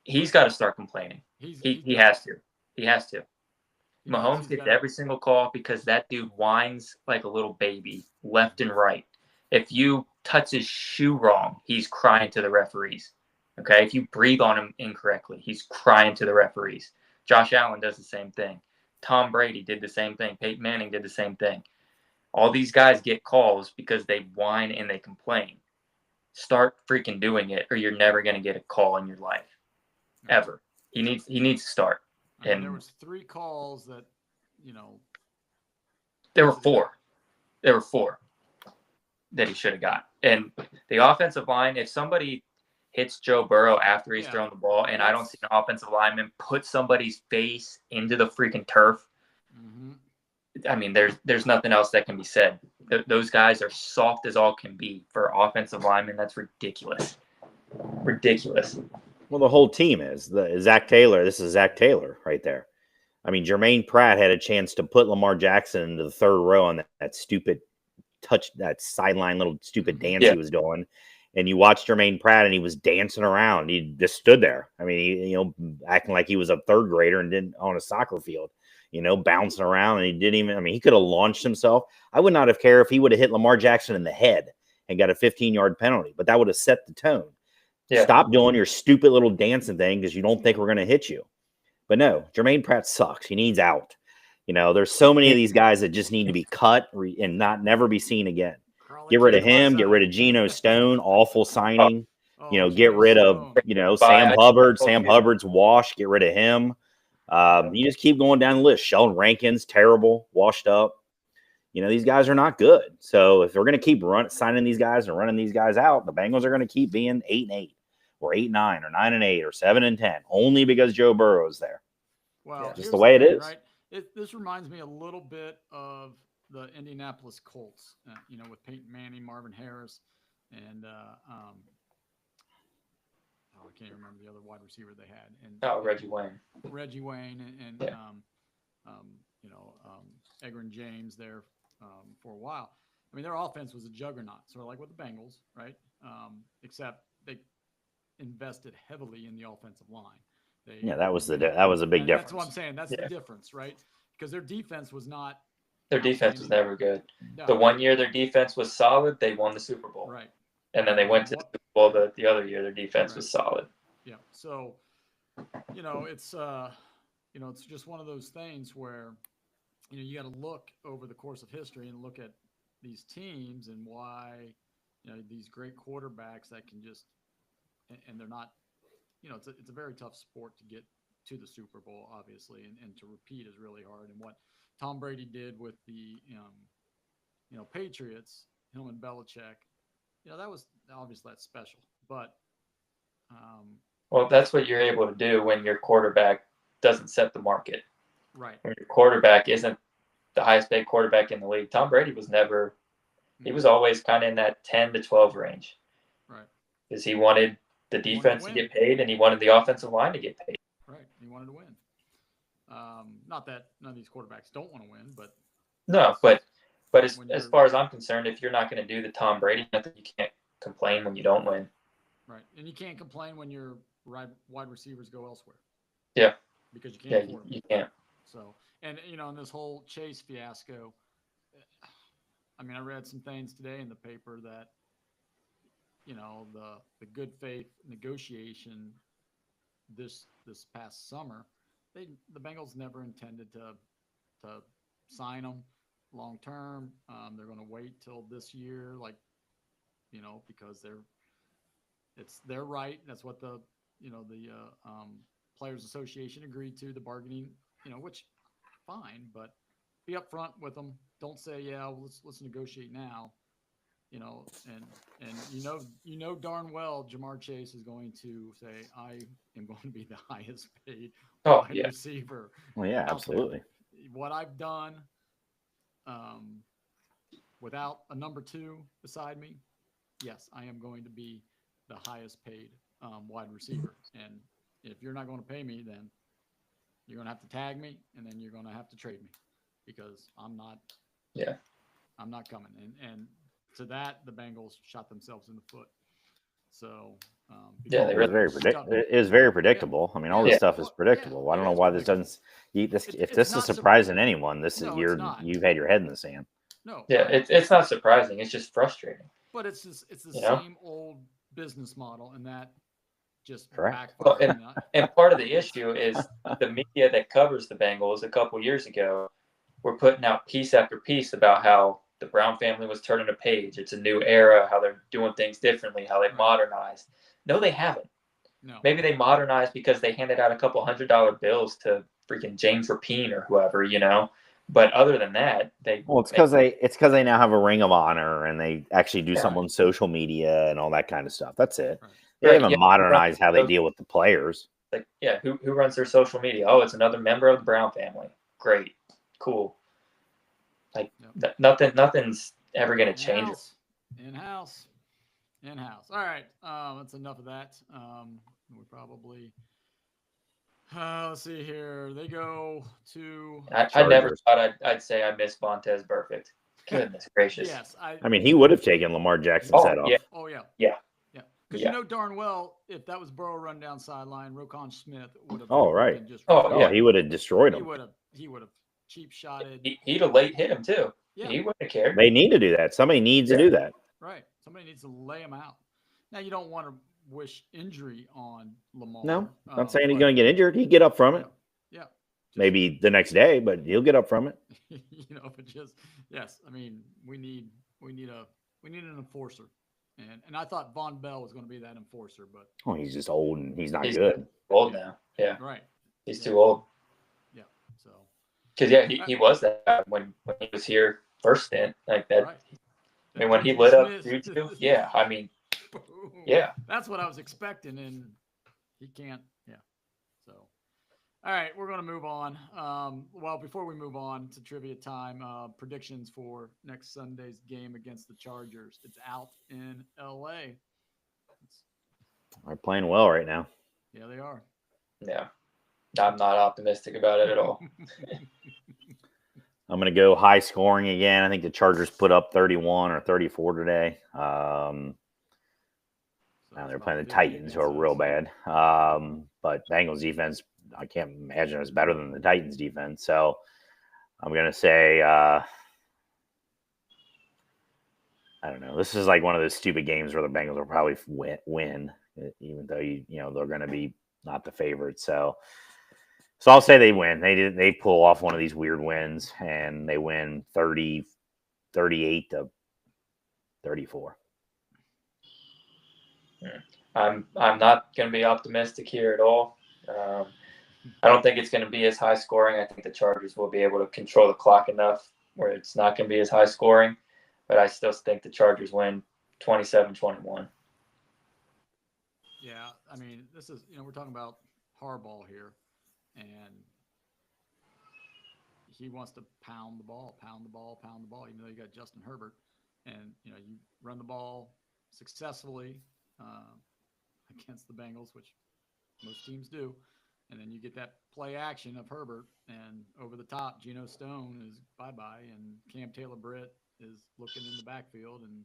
He's got to start complaining. He has to. He has to. Mahomes gets every single call because that dude whines like a little baby left and right. If you touch his shoe wrong, he's crying to the referees. Okay? If you breathe on him incorrectly, he's crying to the referees. Josh Allen does the same thing. Tom Brady did the same thing. Peyton Manning did the same thing. All these guys get calls because they whine and they complain. Start freaking doing it, or you're never going to get a call in your life, ever. He needs to start. And there was 3 calls that, there were 4. There were 4 that he should have got. And the offensive line, if somebody hits Joe Burrow after he's thrown the ball, and I don't see an offensive lineman put somebody's face into the freaking turf, I mean, there's nothing else that can be said. Those guys are soft as all can be for offensive linemen. That's ridiculous. Ridiculous. Well, the whole team is. Zach Taylor, this is Zach Taylor right there. I mean, Jermaine Pratt had a chance to put Lamar Jackson into the 3rd row on that stupid that sideline little stupid dance he was doing. And you watched Jermaine Pratt, and he was dancing around. He just stood there. I mean, he, acting like he was a 3rd grader and didn't on a soccer field, bouncing around. And he didn't even, he could have launched himself. I would not have cared if he would have hit Lamar Jackson in the head and got a 15-yard penalty, but that would have set the tone. Yeah. Stop doing your stupid little dancing thing because you don't think we're going to hit you. But no, Jermaine Pratt sucks. He needs out. There's so many of these guys that just need to be cut and never be seen again. Get rid of him. Get rid of Geno Stone. Awful signing. Get rid of, Sam Hubbard. Sam Hubbard's wash. Get rid of him. You just keep going down the list. Sheldon Rankins, terrible, washed up. These guys are not good. So if we're going to keep signing these guys and running these guys out, the Bengals are going to keep being 8-8 or 8-9 or 9-8 or 7-10 only because Joe Burrow is there. Well, just the way it is. Right? This reminds me a little bit of the Indianapolis Colts, with Peyton Manning, Marvin Harris, and I can't remember the other wide receiver they had. And Reggie Wayne. Reggie Wayne and Edgerrin James there for a while. I mean, their offense was a juggernaut, sort of like with the Bengals, right? Except they invested heavily in the offensive line. That was a big difference. That's what I'm saying. That's the difference, right? Because their defense was not. Their defense was never good. No. The one year their defense was solid, they won the Super Bowl. Right. And then they went to the Super Bowl the other year. Their defense was solid. Yeah. So, it's just one of those things where, you got to look over the course of history and look at these teams and why, these great quarterbacks that can just, and they're not, it's a very tough sport to get to the Super Bowl, obviously, and to repeat is really hard. And what Tom Brady did with the, Patriots, him and Belichick, that was obviously that's special. But, well, that's what you're able to do when your quarterback doesn't set the market. Right. When your quarterback isn't the highest paid quarterback in the league. Tom Brady was never, he was always kind of in that 10 to 12 range. Right. Because he wanted the defense to get paid and he wanted the offensive line to get paid. Right. He wanted to win. Not that none of these quarterbacks don't want to win, but. No, but as far as I'm concerned, if you're not going to do the Tom Brady method, you can't complain when you don't win. Right. And you can't complain when your wide receivers go elsewhere. Yeah. Because you can't afford them. You can't. So, and, in this whole Chase fiasco, I mean, I read some things today in the paper that, the good faith negotiation this past summer, the Bengals never intended to sign them long term. They're going to wait till this year, because it's their right. That's what the Players Association agreed to, the bargaining, which fine, but be upfront with them. Don't say, let's negotiate now, and darn well Jamar Chase is going to say, I am going to be the highest paid wide receiver. Well, yeah, absolutely. What I've done, without a number 2 beside me, yes, I am going to be the highest paid wide receiver. And if you're not going to pay me, then you're going to have to tag me, and then you're going to have to trade me because I'm not coming. And to that, the Bengals shot themselves in the foot. So, it is very predictable. I mean, all this stuff is predictable. I don't know why this doesn't. If this is surprising anyone, you've had your head in the sand. No. Yeah, it's not surprising. It's just frustrating. But it's the same old business model, and that just correct. Well, and part of the issue is the media that covers the Bengals a couple years ago were putting out piece after piece about how the Brown family was turning a page. It's a new era, how they're doing things differently, how they've modernized. No, they haven't. No. Maybe they modernized because they handed out a couple $100 bills to freaking James Rapine or whoever, you know. But other than that, it's because they now have a Ring of Honor and they actually do something on social media and all that kind of stuff. That's it. Right. They haven't modernized how they deal with the players. Like, yeah, who runs their social media? Oh, it's another member of the Brown family. Great, cool. Like nothing's ever gonna change. In house. All right, that's enough of that. We probably. Let's see here. They go to. I never thought I'd say I miss Vontez Burfict. Goodness gracious. Yes, I mean, he would have taken Lamar Jackson's head off. Oh yeah. Yeah. Because you know darn well, if that was Burrow run down sideline, Roquan Smith would have. Oh right. He would have destroyed him. He would have cheap shotted. He'd have late hit him too. Yeah. He wouldn't have cared. They need to do that. Somebody needs to do that. Right. Somebody needs to lay him out. Now you don't want to wish injury on Lamar. No, I'm not saying he's going to get injured. He'd get up from it. Yeah. Maybe the next day, but he'll get up from it. But yes. I mean, we need an enforcer. And I thought Von Bell was going to be that enforcer, but he's just old and he's not good. Old now, yeah. Right. He's too old. Yeah. So. Because he was that when he was here first stint like that. Right. I mean, when he lit up Juju, yeah. I mean, yeah. That's what I was expecting, and he can't. Yeah. So. All right, we're going to move on. Well, before we move on to trivia time, predictions for next Sunday's game against the Chargers. It's out in L.A. They're playing well right now. Yeah, they are. Yeah. I'm not optimistic about it at all. I'm going to go high scoring again. I think the Chargers put up 31 or 34 today. Now they're playing the Titans, who are real bad. But Bengals defense, I can't imagine it's better than the Titans defense. So I'm going to say, I don't know. This is like one of those stupid games where the Bengals will probably win, even though they're going to be not the favorite. So I'll say they win. They pull off one of these weird wins and they win 38 to 34. I'm not going to be optimistic here at all. I don't think it's going to be as high scoring. I think the Chargers will be able to control the clock enough where it's not going to be as high scoring. But I still think the Chargers win 27-21. Yeah, I mean, this is, we're talking about Harbaugh here, and he wants to pound the ball, even though you got Justin Herbert. And, you run the ball successfully against the Bengals, which most teams do. And then you get that play action of Herbert, and over the top, Geno Stone is bye-bye, and Cam Taylor-Britt is looking in the backfield, and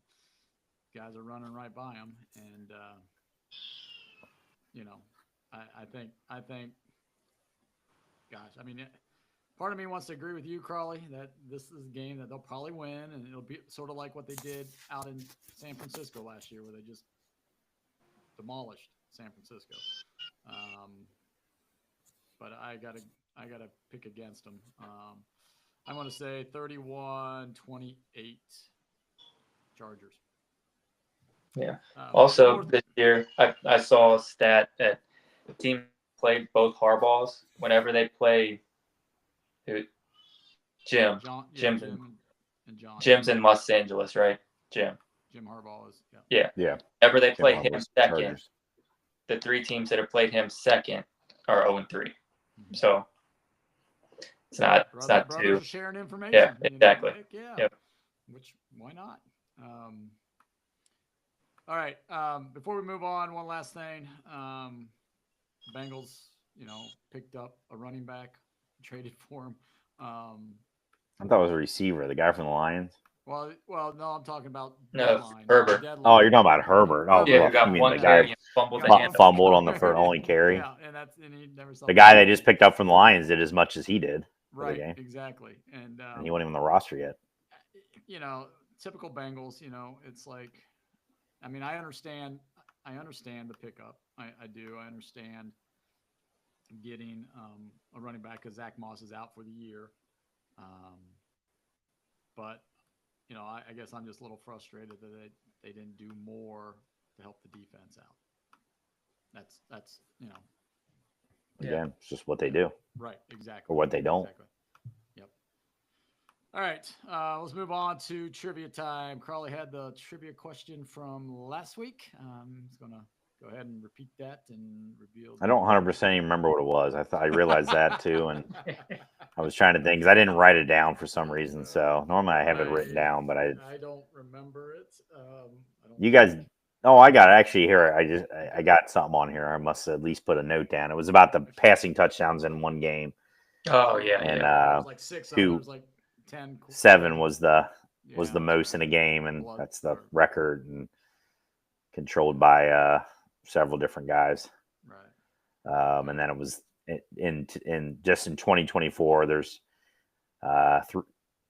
guys are running right by him. And, I think, gosh, I mean, part of me wants to agree with you, Crawley, that this is a game that they'll probably win, and it'll be sort of like what they did out in San Francisco last year, where they just demolished San Francisco. But I gotta pick against them. I want to say 31-28 Chargers. Yeah. Also, this year, I saw a stat that the team played both Harbaughs whenever they play Jim. Jim's in Los Angeles, right? Jim Harbaugh is. Yeah. Whenever they play him second, Chargers. The three teams that have played him second are 0-3. Mm-hmm. So it's not too sharing information. Yeah, exactly. Yeah. Yep. Which why not? All right. Before we move on, one last thing. Bengals, picked up a running back, traded for him. I thought it was a receiver, the guy from the Lions. Well, no, I'm talking about Herbert. Oh, you're talking about Herbert. Oh, yeah, you got one the guy fumbled on the only carry. Yeah, and he never saw the guy they just picked up from the Lions did as much as he did. Right, exactly. And he wasn't even on the roster yet. Typical Bengals. It's like, I mean, I understand the pickup. I do. I understand getting a running back because Zach Moss is out for the year. But I guess I'm just a little frustrated that they didn't do more to help the defense out. That's Again, it's just what they do right, exactly, or what they don't. exactly. Yep. All right, let's move on to trivia time. Crawley had the trivia question from last week. He's gonna go ahead and repeat that and reveal. I don't 100% even remember what it was. I realized that too, and I was trying to think because I didn't write it down for some reason. So normally I have it written down, but I don't remember it. You guys, oh, I got it actually here. I got something on here. I must at least put a note down. It was about the passing touchdowns in one game. Oh yeah, and There was like 6. There was like 10. 7 was the Yeah, most in a game, and Blood that's the or- record, and controlled by several different guys. Right. And then it was in just in 2024. There's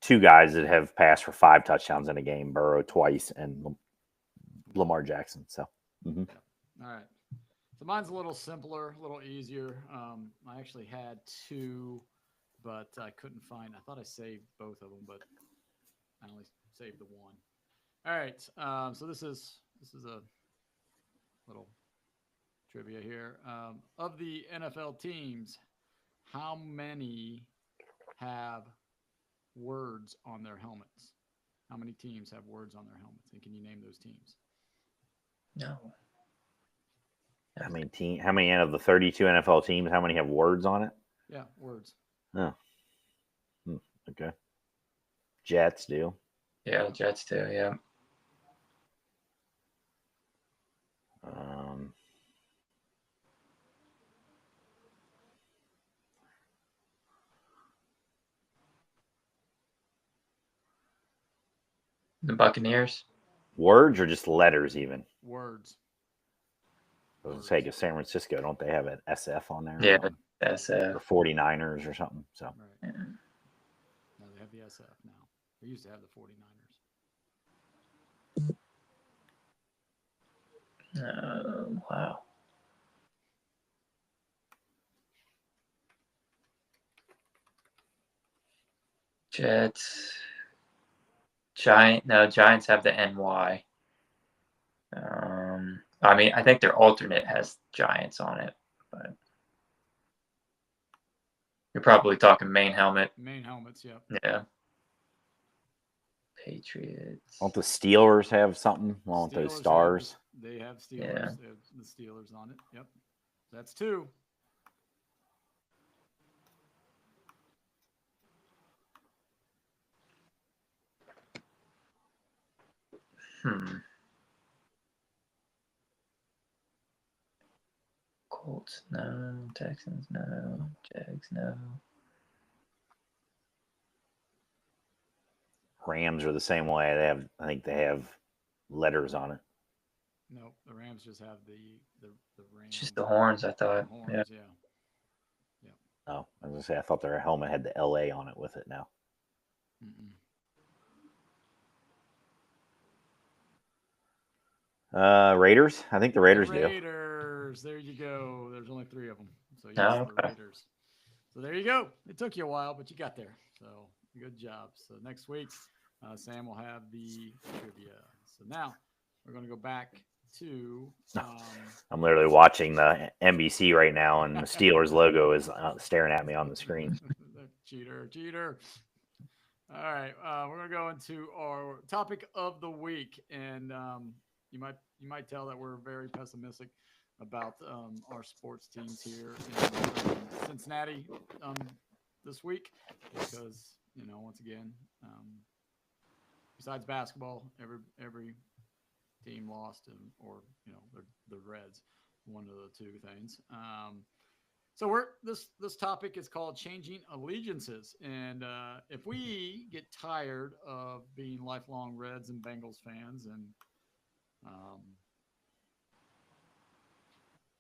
2 guys that have passed for 5 touchdowns in a game: Burrow twice and Lamar Jackson. So, All right. So mine's a little simpler, a little easier. I actually had 2, but I couldn't find. I thought I saved both of them, but I only saved the one. All right. So this is a little trivia here. Of the NFL teams, how many have words on their helmets? How many teams have words on their helmets? And can you name those teams? no. how many out of the 32 NFL teams? How many have words on it? Yeah, words. Oh, okay. Jets do. Yeah, the Jets too. Yeah. The Buccaneers. Words or just letters, even? Words. I was going to say, San Francisco, don't they have an SF on there? Yeah, SF. Or 49ers or something. So, Right. Yeah. No, they have the SF now. They used to have the 49ers. Wow. Jets. Giants have the NY. I mean, I think their alternate has Giants on it, but you're probably talking main helmet. Main helmets, yep. Yeah. Patriots. don't the Steelers have something along with those stars? They have Steelers. Yeah. They have the Steelers on it. Yep. That's 2. Colts, no. Texans, no. Jags, no. Rams are the same way. I think they have letters on it. No, the Rams just have the Rams. It's just the horns, I thought. Horns, yeah. Oh, I was going to say, I thought their helmet had the LA on it with it now. Mm-mm. Raiders? I think the Raiders do. Raiders. There you go. There's only 3 of them. So yes, Okay. the Raiders. So there you go. It took you a while, but you got there. So good job. So next week, Sam will have the trivia. So now we're going to go back to. I'm literally watching the NBC right now, and the Steelers logo is staring at me on the screen. Cheater. All right, we're going to go into our topic of the week, and you might tell that we're very pessimistic about our sports teams here in Cincinnati this week because once again, besides basketball, every team lost, or the Reds, one of the 2 things. So this topic is called changing allegiances, and if we get tired of being lifelong Reds and Bengals fans, and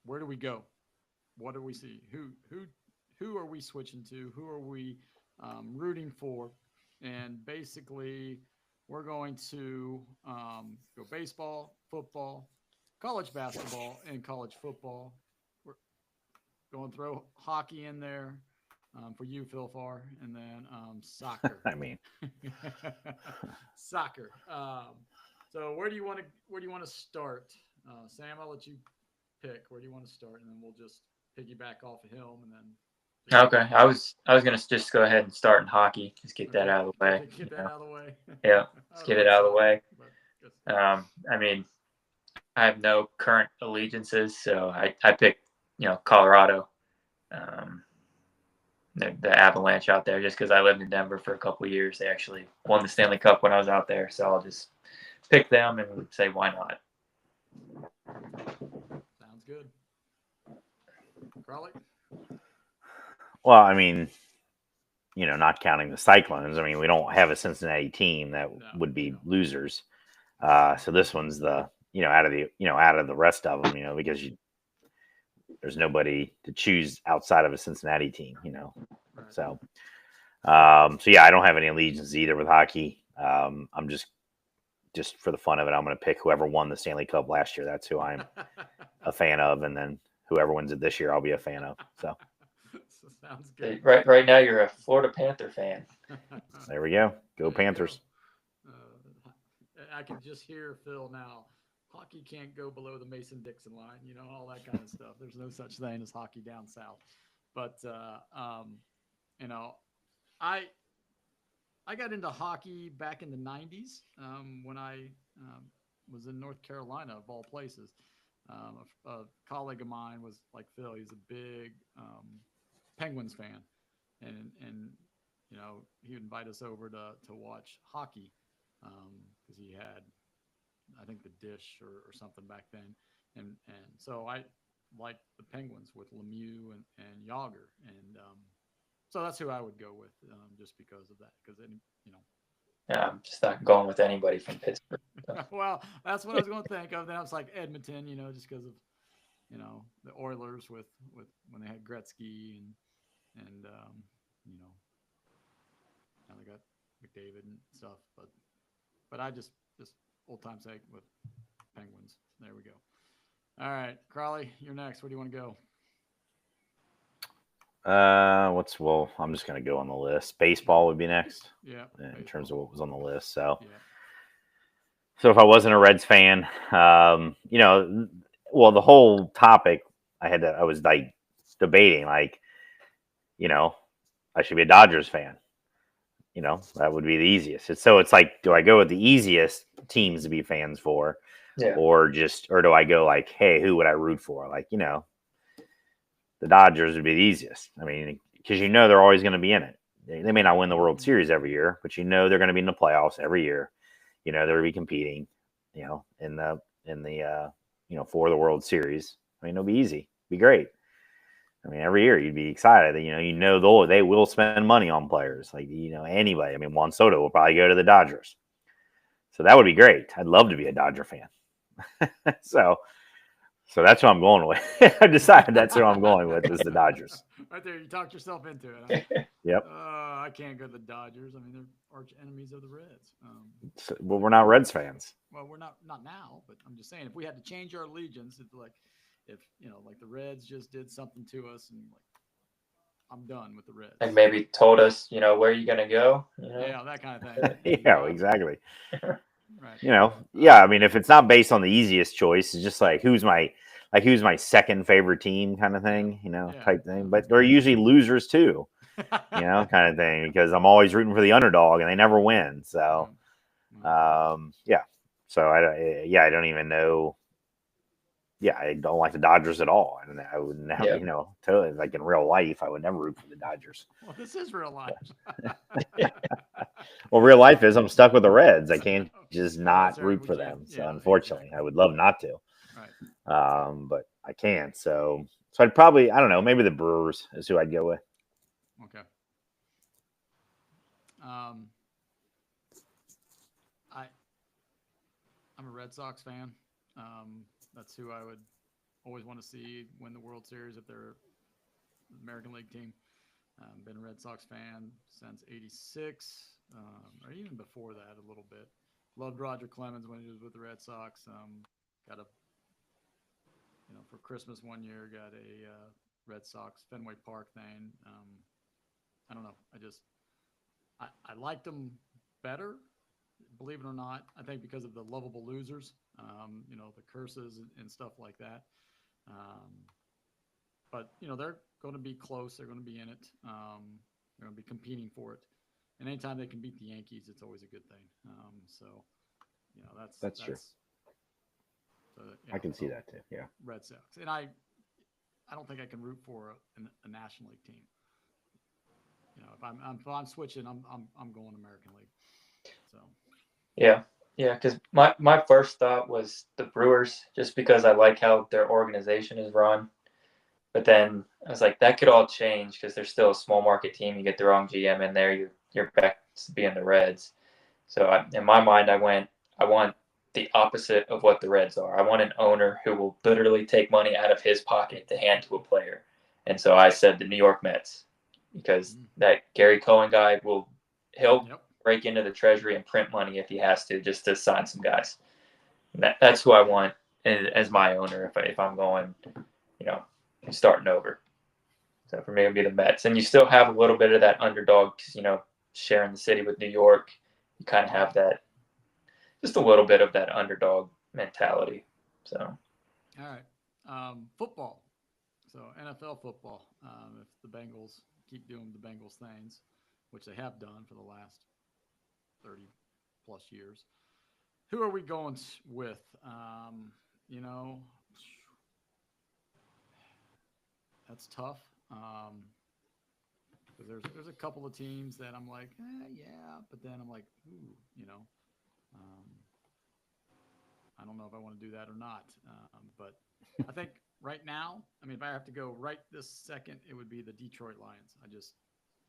where do we go? What do we see? Who are we switching to? Who are we rooting for? And basically, we're going to go baseball, football, college basketball, and college football. We're going to throw hockey in there. for you, Phil Farr, and then soccer. I mean, Soccer. So where do you want to start? Sam, I'll let you pick. Where do you want to start, and then we'll just piggyback off of him, and then. Okay, I was gonna just go ahead and start in hockey. Just get that Okay, out of the way. get that out of the way. Yeah, I let's don't get like it out of the soccer, way. but I mean, I have no current allegiances, so I picked Colorado, um, the Avalanche out there, just because I lived in Denver for a couple of years. They actually won the Stanley Cup when I was out there, so I'll just pick them and say why not. sounds good. Crawley? well, I mean, not counting the Cyclones. I mean, we don't have a Cincinnati team that would be losers. So this one's the out of the rest of them, because there's nobody to choose outside of a Cincinnati team, Right. So yeah, I don't have any allegiance either with hockey. I'm just for the fun of it, I'm going to pick whoever won the Stanley Cup last year. That's who I'm a fan of, and then whoever wins it this year, I'll be a fan of. So sounds good. Right now, you're a Florida Panther fan. there we go. Go Panthers. I can just hear Phil now. Hockey can't go below the Mason-Dixon line, all that kind of stuff. There's no such thing as hockey down south. But I got into hockey back in the '90s when I was in North Carolina, of all places. A colleague of mine was like Phil. He's a big Penguins fan, and he would invite us over to watch hockey because he had, I think, the Dish or something back then, and so I liked the Penguins with Lemieux and Yager, and so that's who I would go with, just because of that. Because Yeah, I'm just not going with anybody from Pittsburgh. So. Well, that's what I was going to think of. Then I was like Edmonton, just because of the Oilers with when they had Gretzky and now they got McDavid and stuff. But I just old time's sake with Penguins. There we go. All right, Crawley, you're next. Where do you want to go? I'm just going to go on the list. Baseball would be next. Yeah. In terms of what was on the list. So, yeah. So if I wasn't a Reds fan, the whole topic I was like debating, like, I should be a Dodgers fan. That would be the easiest. It's like, do I go with the easiest teams to be fans for, or do I go like, hey, who would I root for? Like, the Dodgers would be the easiest. I mean, because they're always going to be in it. They may not win the World Series every year, but they're going to be in the playoffs every year. They're going to be competing, in the for the World Series. I mean, it'll be easy, be great. I mean, every year you'd be excited that they will spend money on players, like anybody. I mean, Juan Soto will probably go to the Dodgers, so that would be great. I'd love to be a Dodger fan. So that's who I'm going with. I decided that's who I'm going with is the Dodgers. Right there, you talked yourself into it. Huh? Yep. I can't go to the Dodgers. I mean, they're arch enemies of the Reds. Well, we're not Reds fans. Well, we're not now, but I'm just saying, if we had to change our allegiance, it's like if like the Reds just did something to us, and like I'm done with the Reds. Like maybe told us, where are you gonna go? Yeah, that kind of thing. Yeah, exactly. Right. I mean, if it's not based on the easiest choice, it's just like who's my second favorite team kind of thing, type thing. But they're usually losers too, kind of thing, because I'm always rooting for the underdog and they never win. So, So I don't even know. Yeah, I don't like the Dodgers at all. I would never, totally, like in real life, I would never root for the Dodgers. Well, this is real life. Well, real life is I'm stuck with the Reds. I can't just not root for them. So unfortunately, exactly. I would love not to. Right. But I can't. So I'd probably, I don't know, maybe the Brewers is who I'd go with. Okay. I'm a Red Sox fan. That's who I would always want to see win the World Series if they're an American League team. Been a Red Sox fan since '86, or even before that a little bit. Loved Roger Clemens when he was with the Red Sox. Got a, for Christmas one year, got a Red Sox Fenway Park thing. I don't know. I liked them better, believe it or not. I think because of the lovable losers, the curses and stuff like that. But they're going to be close. They're going to be in it. They're going to be competing for it. And anytime they can beat the Yankees, it's always a good thing. So that's true. So, I can see that too. Yeah. Red Sox, and I don't think I can root for a National League team. If I'm switching, I'm going American League. So. Yeah, because my first thought was the Brewers, just because I like how their organization is run. But then I was like, that could all change because they're still a small market team. You get the wrong GM in there, you're back to being the Reds. So in my mind, I want the opposite of what the Reds are. I want an owner who will literally take money out of his pocket to hand to a player. And so I said the New York Mets, because that Gary Cohen guy he'll break into the treasury and print money if he has to, just to sign some guys. That's who I want as my owner if I'm going, starting over. So for me, it would be the Mets. And you still have a little bit of that underdog, sharing the city with New York. You kind of have that, just a little bit of that underdog mentality. So. All right. Football. So NFL football. If the Bengals keep doing the Bengals things, which they have done for the last 30 plus years, who are we going with? That's tough. Because there's a couple of teams that I'm like, yeah, but then I'm like, I don't know if I want to do that or not. But I think right now, if I have to go right this second, it would be the Detroit Lions.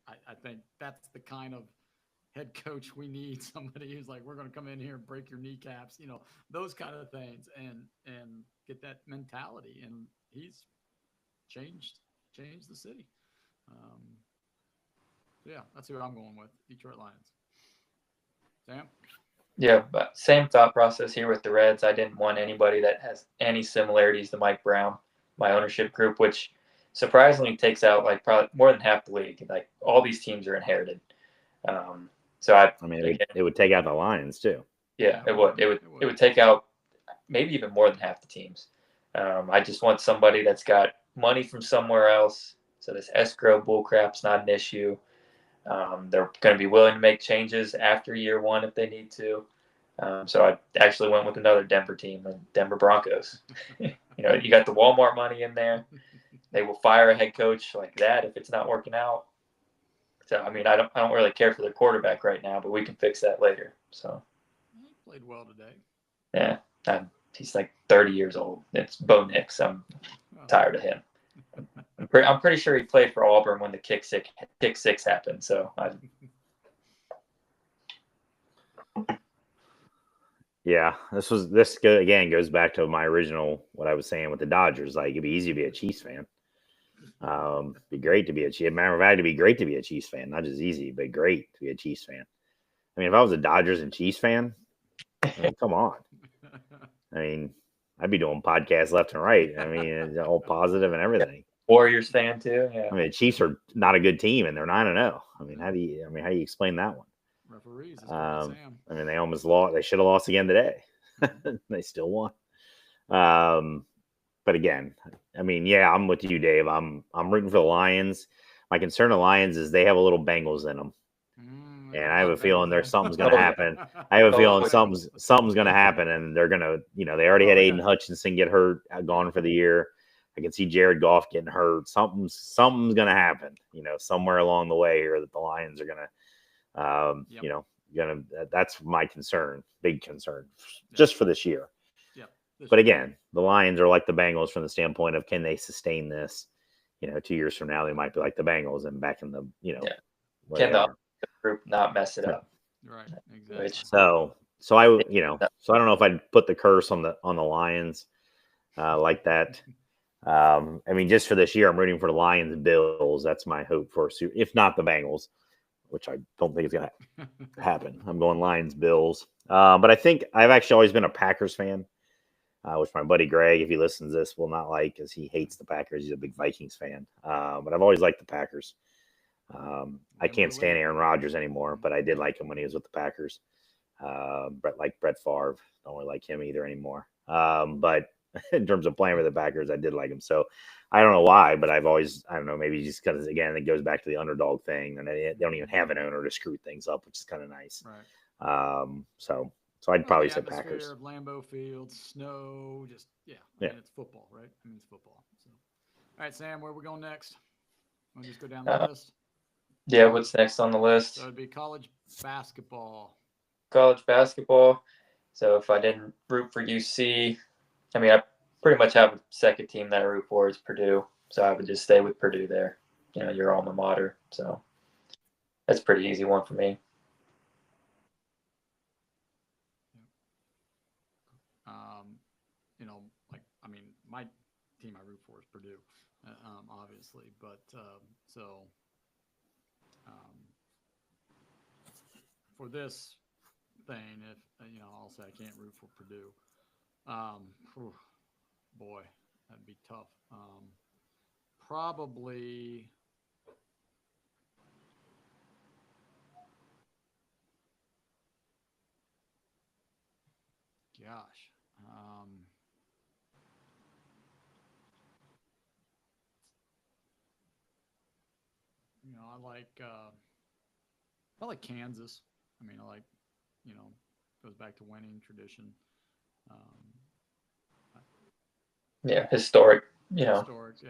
I think that's the kind of head coach we need. Somebody who's like, we're going to come in here and break your kneecaps, those kind of things, and get that mentality. And he's changed the city. Yeah, that's who I'm going with. Detroit Lions. Sam? Yeah, but same thought process here with the Reds. I didn't want anybody that has any similarities to Mike Brown, my ownership group, which surprisingly takes out like probably more than half the league. Like all these teams are inherited. It would take out the Lions too. Yeah, it would. It would take out maybe even more than half the teams. I just want somebody that's got money from somewhere else, so this escrow bullcrap's not an issue. They're going to be willing to make changes after year one if they need to. So I actually went with another Denver team, the Denver Broncos. You got the Walmart money in there. They will fire a head coach like that if it's not working out. So I don't really care for their quarterback right now, but we can fix that later. So he played well today. Yeah, he's like 30 years old. It's Bo Nix. I'm tired of him. I'm pretty sure he played for Auburn when the kick six happened. So yeah, this again goes back to my original what I was saying with the Dodgers. Like it'd be easy to be a Chiefs fan. Be great to be a Chiefs. Matter of fact, it'd be great to be a Chiefs fan. Not just easy, but great to be a Chiefs fan. If I was a Dodgers and Chiefs fan, come on. I'd be doing podcasts left and right. It's all positive and everything. Warriors fan too. Yeah. The Chiefs are not a good team, and they're 9-0. How do you explain that one? Referees. Sam. They almost lost. They should have lost again today. They still won. But again, I'm with you, Dave. I'm rooting for the Lions. My concern of Lions is they have a little Bengals in them. And I have a feeling something's going to happen. I have a feeling something's going to happen, and they're going to, they already had Aiden Hutchinson get hurt, gone for the year. I can see Jared Goff getting hurt. Something's going to happen, somewhere along the way here that the Lions are going to, that's my concern, big concern, just for this year. But again, the Lions are like the Bengals from the standpoint of can they sustain this? 2 years from now, they might be like the Bengals and back in the, can the group not mess it up? Right, exactly. So I, so I don't know if I'd put the curse on the Lions like that. Just for this year, I'm rooting for the Lions and Bills. That's my hope for, if not the Bengals, which I don't think is going to happen. I'm going Lions, Bills. But I think I've actually always been a Packers fan. Which my buddy Greg, if he listens to this, will not like because he hates the Packers. He's a big Vikings fan. But I've always liked the Packers. I can't stand Aaron Rodgers anymore, but I did like him when he was with the Packers. Brett Favre, don't really like him either anymore. But in terms of playing with the Packers, I did like him. So I don't know why, but I don't know, maybe just because, again, it goes back to the underdog thing, and they don't even have an owner to screw things up, which is kind of nice. Right. So I'd probably say Packers. Of Lambeau Field, snow, just I mean, it's football, right? I mean, it's football. So, all right, Sam, where are we going next? Want to just go down the list? Yeah, what's next on the list? So it'd be college basketball. College basketball. So if I didn't root for UC, I mean, I pretty much have a second team that I root for is Purdue. So I would just stay with Purdue there. Your alma mater. So that's a pretty easy one for me. My team I root for is Purdue, obviously. But for this thing, if I'll say I can't root for Purdue. Boy, that'd be tough. Probably. Gosh. I like Kansas. I mean, I like, goes back to winning tradition. Historic,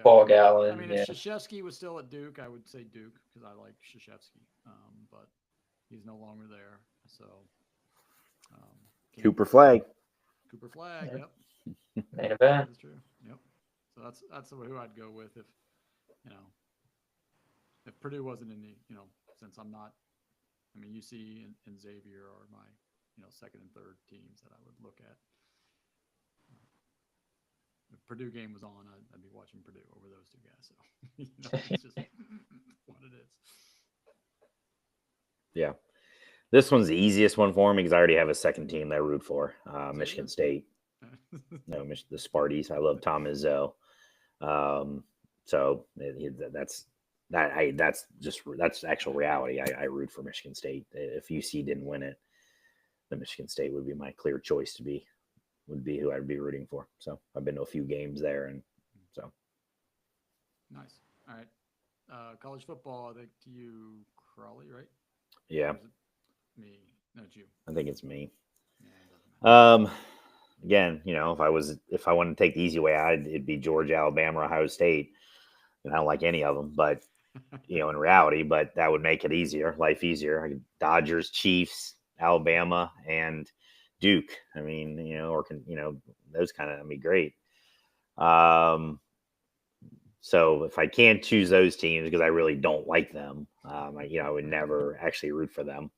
Ball Allen. I mean, if Krzyzewski was still at Duke, I would say Duke because I like Krzyzewski. But he's no longer there. So Cooper Flag. Yep. Main event. That's true. Yep. So that's who I'd go with if Purdue wasn't in the since I'm not. I mean, UC and Xavier are my second and third teams that I would look at. If Purdue game was on, I'd be watching Purdue over those two guys. So it's just what it is. Yeah. This one's the easiest one for me because I already have a second team that I root for, Michigan State. No, the Sparties. I love Tom Izzo. So that's actual reality. I root for Michigan State. If UC didn't win it, then Michigan State would be my clear choice would be who I'd be rooting for. So I've been to a few games there, and so. Nice. All right. College football, I think you, Crawley, right? Yeah. Me. No, it's you. I think it's me. Yeah, again, if I wanted to take the easy way out, it'd be Georgia, Alabama, Ohio State. And I don't like any of them, but in reality, but that would make it life easier. Dodgers, Chiefs, Alabama, and Duke. I mean, those kind of, great. So if I can't choose those teams because I really don't like them, I would never actually root for them.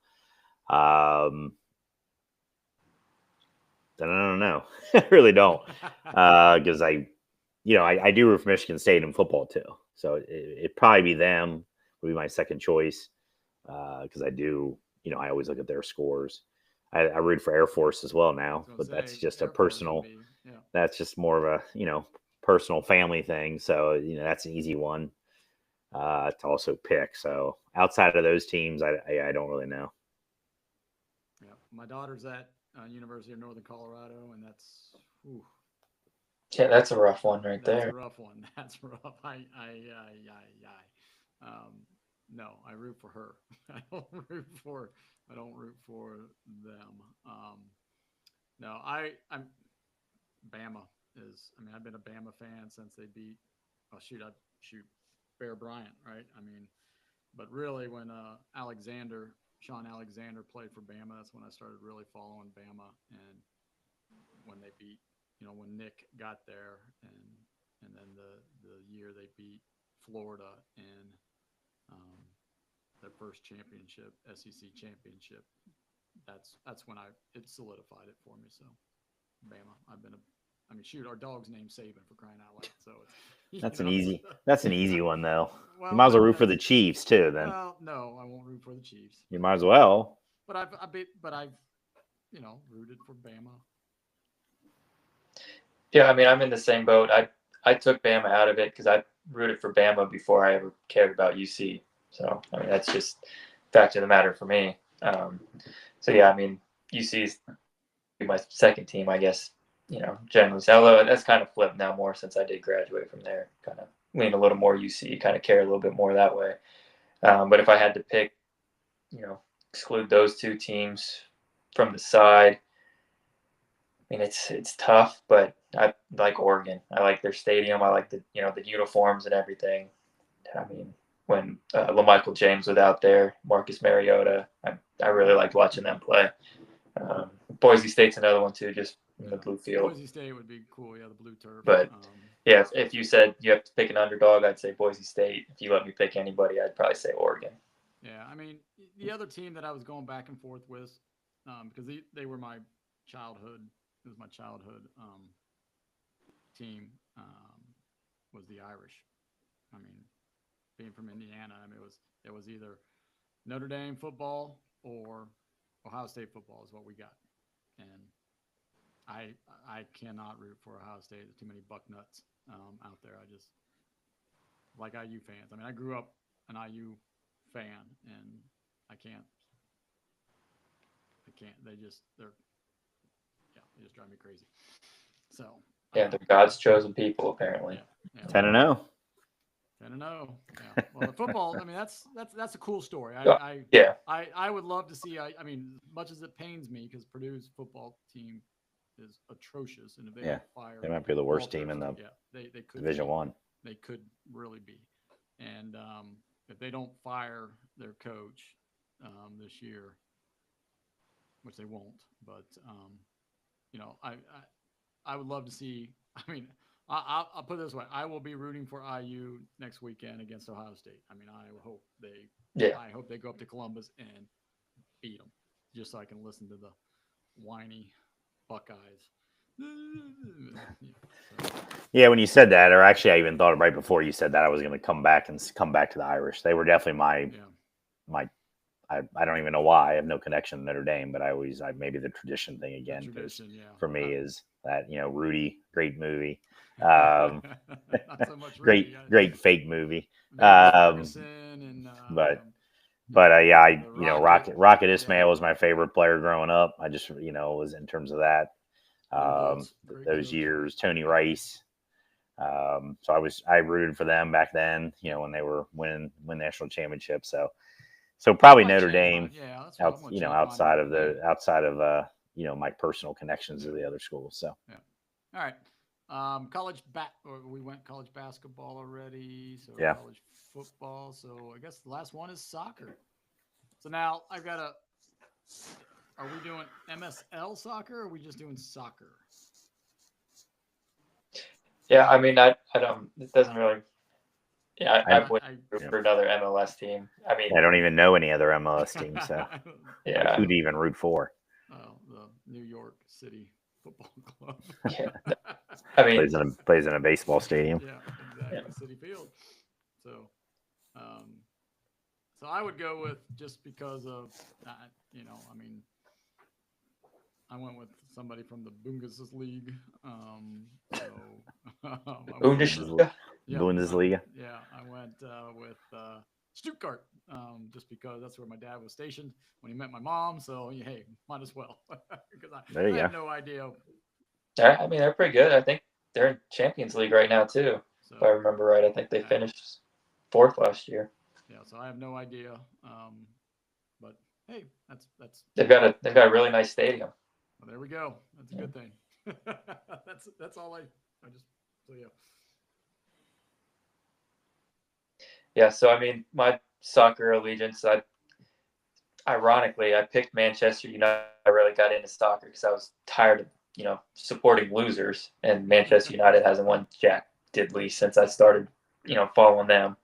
Then I don't know. I really don't. Because I do root for Michigan State in football too. So it'd probably be them would be my second choice. Because I do, I always look at their scores. I root for Air Force as well now, but that's just a personal, that's just more of a, personal family thing. So, that's an easy one to also pick. So outside of those teams, I don't really know. Yeah. My daughter's at University of Northern Colorado, and that's, yeah, that's a rough one there. That's a rough one. That's rough. No, I root for her. I don't root for them. No, I'm Bama is. I mean, I've been a Bama fan since they beat. Oh shoot, Bear Bryant, right? I mean, but really when Sean Alexander played for Bama, that's when I started really following Bama, and when they beat, when Nick got there, and then the year they beat Florida in their first championship, SEC championship, that's when it solidified it for me. So Bama, our dog's named Saban, for crying out loud. So that's an easy one though. Well, you might as well root for the Chiefs too. Then. Well, no, I won't root for the Chiefs. You might as well. But I've rooted for Bama. Yeah, I'm in the same boat. I took Bama out of it because I rooted for Bama before I ever cared about UC. So, I mean, that's just fact of the matter for me. So, yeah, I mean, UC's my second team, I guess, generally. Although that's kind of flipped now more since I did graduate from there. Kind of lean a little more UC, kind of care a little bit more that way. But if I had to pick, exclude those two teams from the side, I mean, it's tough, but I like Oregon. I like their stadium. I like the uniforms and everything. I mean, when LaMichael James was out there, Marcus Mariota, I really liked watching them play. Boise State's another one too, just in the blue field. Boise State would be cool, yeah, the blue turf. But yeah, if you said you have to pick an underdog, I'd say Boise State. If you let me pick anybody, I'd probably say Oregon. Yeah, I mean, the other team that I was going back and forth with, because they were my childhood. It was my childhood team. Was the Irish. I mean, being from Indiana, I mean, it was either Notre Dame football or Ohio State football is what we got, and I cannot root for Ohio State. There's too many buck nuts out there. I just like IU fans. I mean, I grew up an IU fan, and I can't. They just drive me crazy. So yeah, they're God's chosen people, apparently. Yeah. 10-0. 10-0. Yeah. Well, the football. I mean, that's a cool story. I would love to see. I mean, much as it pains me because Purdue's football team is atrocious, and if they don't fire, they might be the worst team in the they could Division One. They could really be, and if they don't fire their coach this year, which they won't, but I would love to see. I mean, I'll put it this way: I will be rooting for IU next weekend against Ohio State. I mean, I hope they go up to Columbus and beat them, just so I can listen to the whiny Buckeyes. Yeah, when you said that, or actually, I even thought right before you said that, I was going to come back to the Irish. They were definitely my. I don't even know why. I have no connection to Notre Dame, but maybe the tradition thing again. For me is that Rudy, great movie, Not so much Rudy, great fake movie. Ferguson Rocket Ismail was my favorite player growing up. I just was in terms of that those years. Tony Rice. So I rooted for them back then. When they were win national championships. So probably Notre Dame, outside of my personal connections to the other schools. So all right, we went college basketball already. So college football. So I guess the last one is soccer. So now I've got are we doing MSL soccer or are we just doing soccer? Yeah, I mean, I don't. It doesn't really. Yeah, I would root for another MLS team. I mean, I don't even know any other MLS teams. So yeah, who'd even root for? Oh, the New York City Football Club. Yeah, I mean, plays in a baseball stadium. Yeah, exactly. City Field. So, so I would go with just because of that. I mean, I went with somebody from the Bundesliga. Bundesliga. Bundesliga. I went with Stuttgart, just because that's where my dad was stationed when he met my mom. So hey, might as well because I have no idea. I mean, they're pretty good. I think they're in Champions League right now too. So, if I remember right, I think they finished 4th last year. Yeah, so I have no idea. But hey, that's they've got a really nice stadium. Well, there we go. That's a good thing. that's all I just so yeah. Yeah, so I mean, my soccer allegiance, ironically, I picked Manchester United. I really got into soccer because I was tired of, supporting losers, and Manchester United hasn't won jack diddly since I started, following them.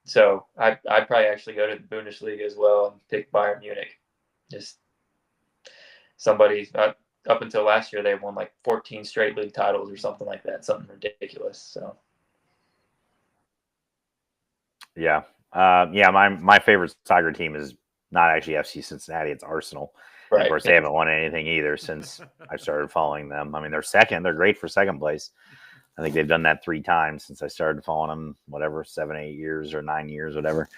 So I'd probably actually go to the Bundesliga as well and pick Bayern Munich. Just somebody up until last year, they won like 14 straight league titles or something like that, something ridiculous. So. Yeah. My favorite soccer team is not actually FC Cincinnati. It's Arsenal. Right. Of course, they haven't won anything either since I started following them. I mean, they're second. They're great for second place. I think they've done that 3 times since I started following them, whatever, 7, 8 years or 9 years, whatever.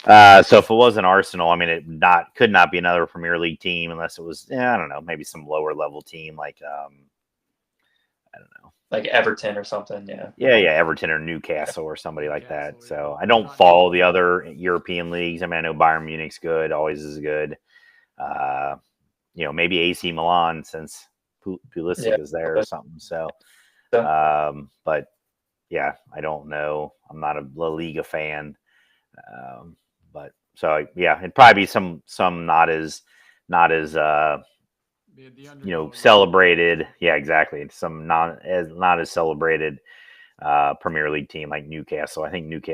So if it wasn't Arsenal, I mean, it could not be another Premier League team unless it was, I don't know, maybe some lower level team like, I don't know, like Everton or something. Yeah. Everton or Newcastle or somebody like that. Newcastle, So yeah. I don't follow the other European leagues. I mean, I know Bayern Munich's good, always is good. Maybe AC Milan since Pulisic is there or something. So, but yeah, I don't know. I'm not a La Liga fan. But so yeah, it'd probably be some not as celebrated. Yeah, exactly. Some not as celebrated Premier League team like Newcastle. I think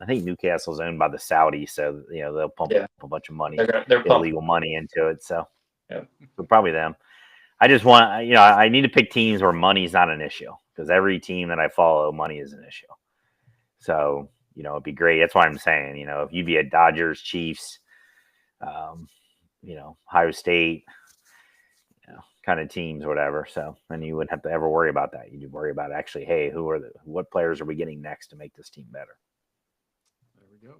I think Newcastle's owned by the Saudis, so they'll pump a bunch of money, illegal money into it. So, so probably them. I just want I need to pick teams where money's not an issue because every team that I follow, money is an issue. So it'd be great. That's why I'm saying if you'd be a Dodgers, Chiefs, Ohio State, kind of teams, whatever. So then you wouldn't have to ever worry about that. You'd worry about actually, hey, what players are we getting next to make this team better? There we go.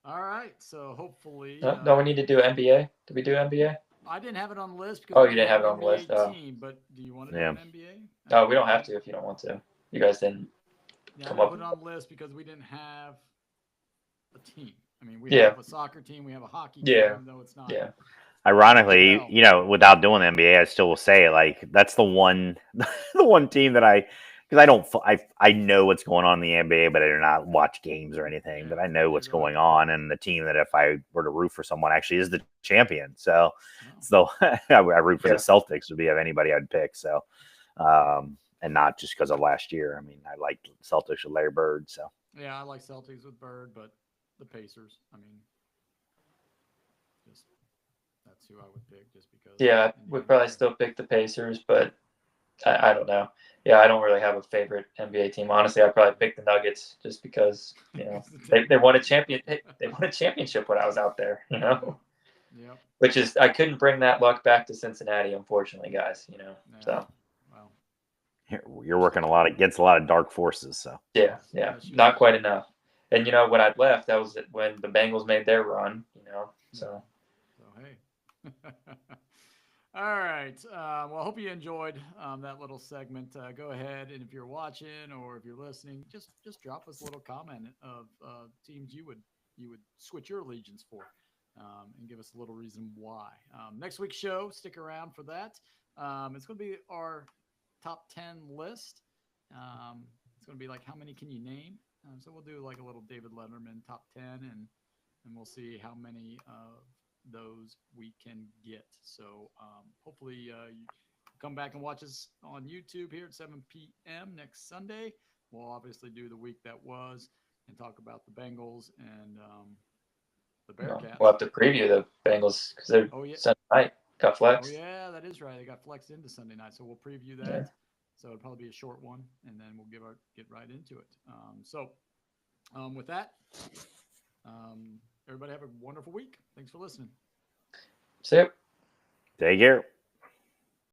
All right. So hopefully, don't we need to do NBA? Did we do NBA? I didn't have it on the list because you didn't have it on the list. Team, but do you want to do an NBA? No, we don't have to if you don't want to. You guys didn't come up. Put it on the list because we didn't have a team. I mean, we have a soccer team, we have a hockey team, though it's not. Yeah. Ironically, without doing the NBA, I still will say like that's the one team that because I know what's going on in the NBA, but I do not watch games or anything. But I know what's going on, and the team that if I were to root for someone actually is the champion. So I root for the Celtics would be of anybody I'd pick. So, and not just because of last year. I mean, I like Celtics with Larry Bird. So yeah, I like Celtics with Bird, but the Pacers. I mean, that's who I would pick just because. Yeah, we'd probably still pick the Pacers, but I don't know. Yeah, I don't really have a favorite NBA team. Honestly, I'd probably pick the Nuggets just because they won a championship when I was out there. Yeah. Which is I couldn't bring that luck back to Cincinnati, unfortunately, guys. So. Well, you're working against a lot of dark forces. So yeah, not quite enough. And when I left, that was when the Bengals made their run. So hey. All right. Well, I hope you enjoyed that little segment. Go ahead, and if you're watching or if you're listening, just drop us a little comment of teams you would switch your allegiance for, and give us a little reason why. Next week's show, stick around for that. It's going to be our top 10 list. It's going to be like how many can you name? So we'll do like a little David Letterman top 10, and we'll see how many of those we can get. So hopefully you come back and watch us on YouTube here at 7 p.m. next Sunday. We'll obviously do the week that was and talk about the Bengals and the Bearcats. We'll have to preview the Bengals because they're Sunday night. Got flexed. Oh, yeah, that is right. They got flexed into Sunday night. So we'll preview that. Yeah. So it'll probably be a short one, and then we'll get right into it. With that, everybody have a wonderful week. Thanks for listening. See you. Take care.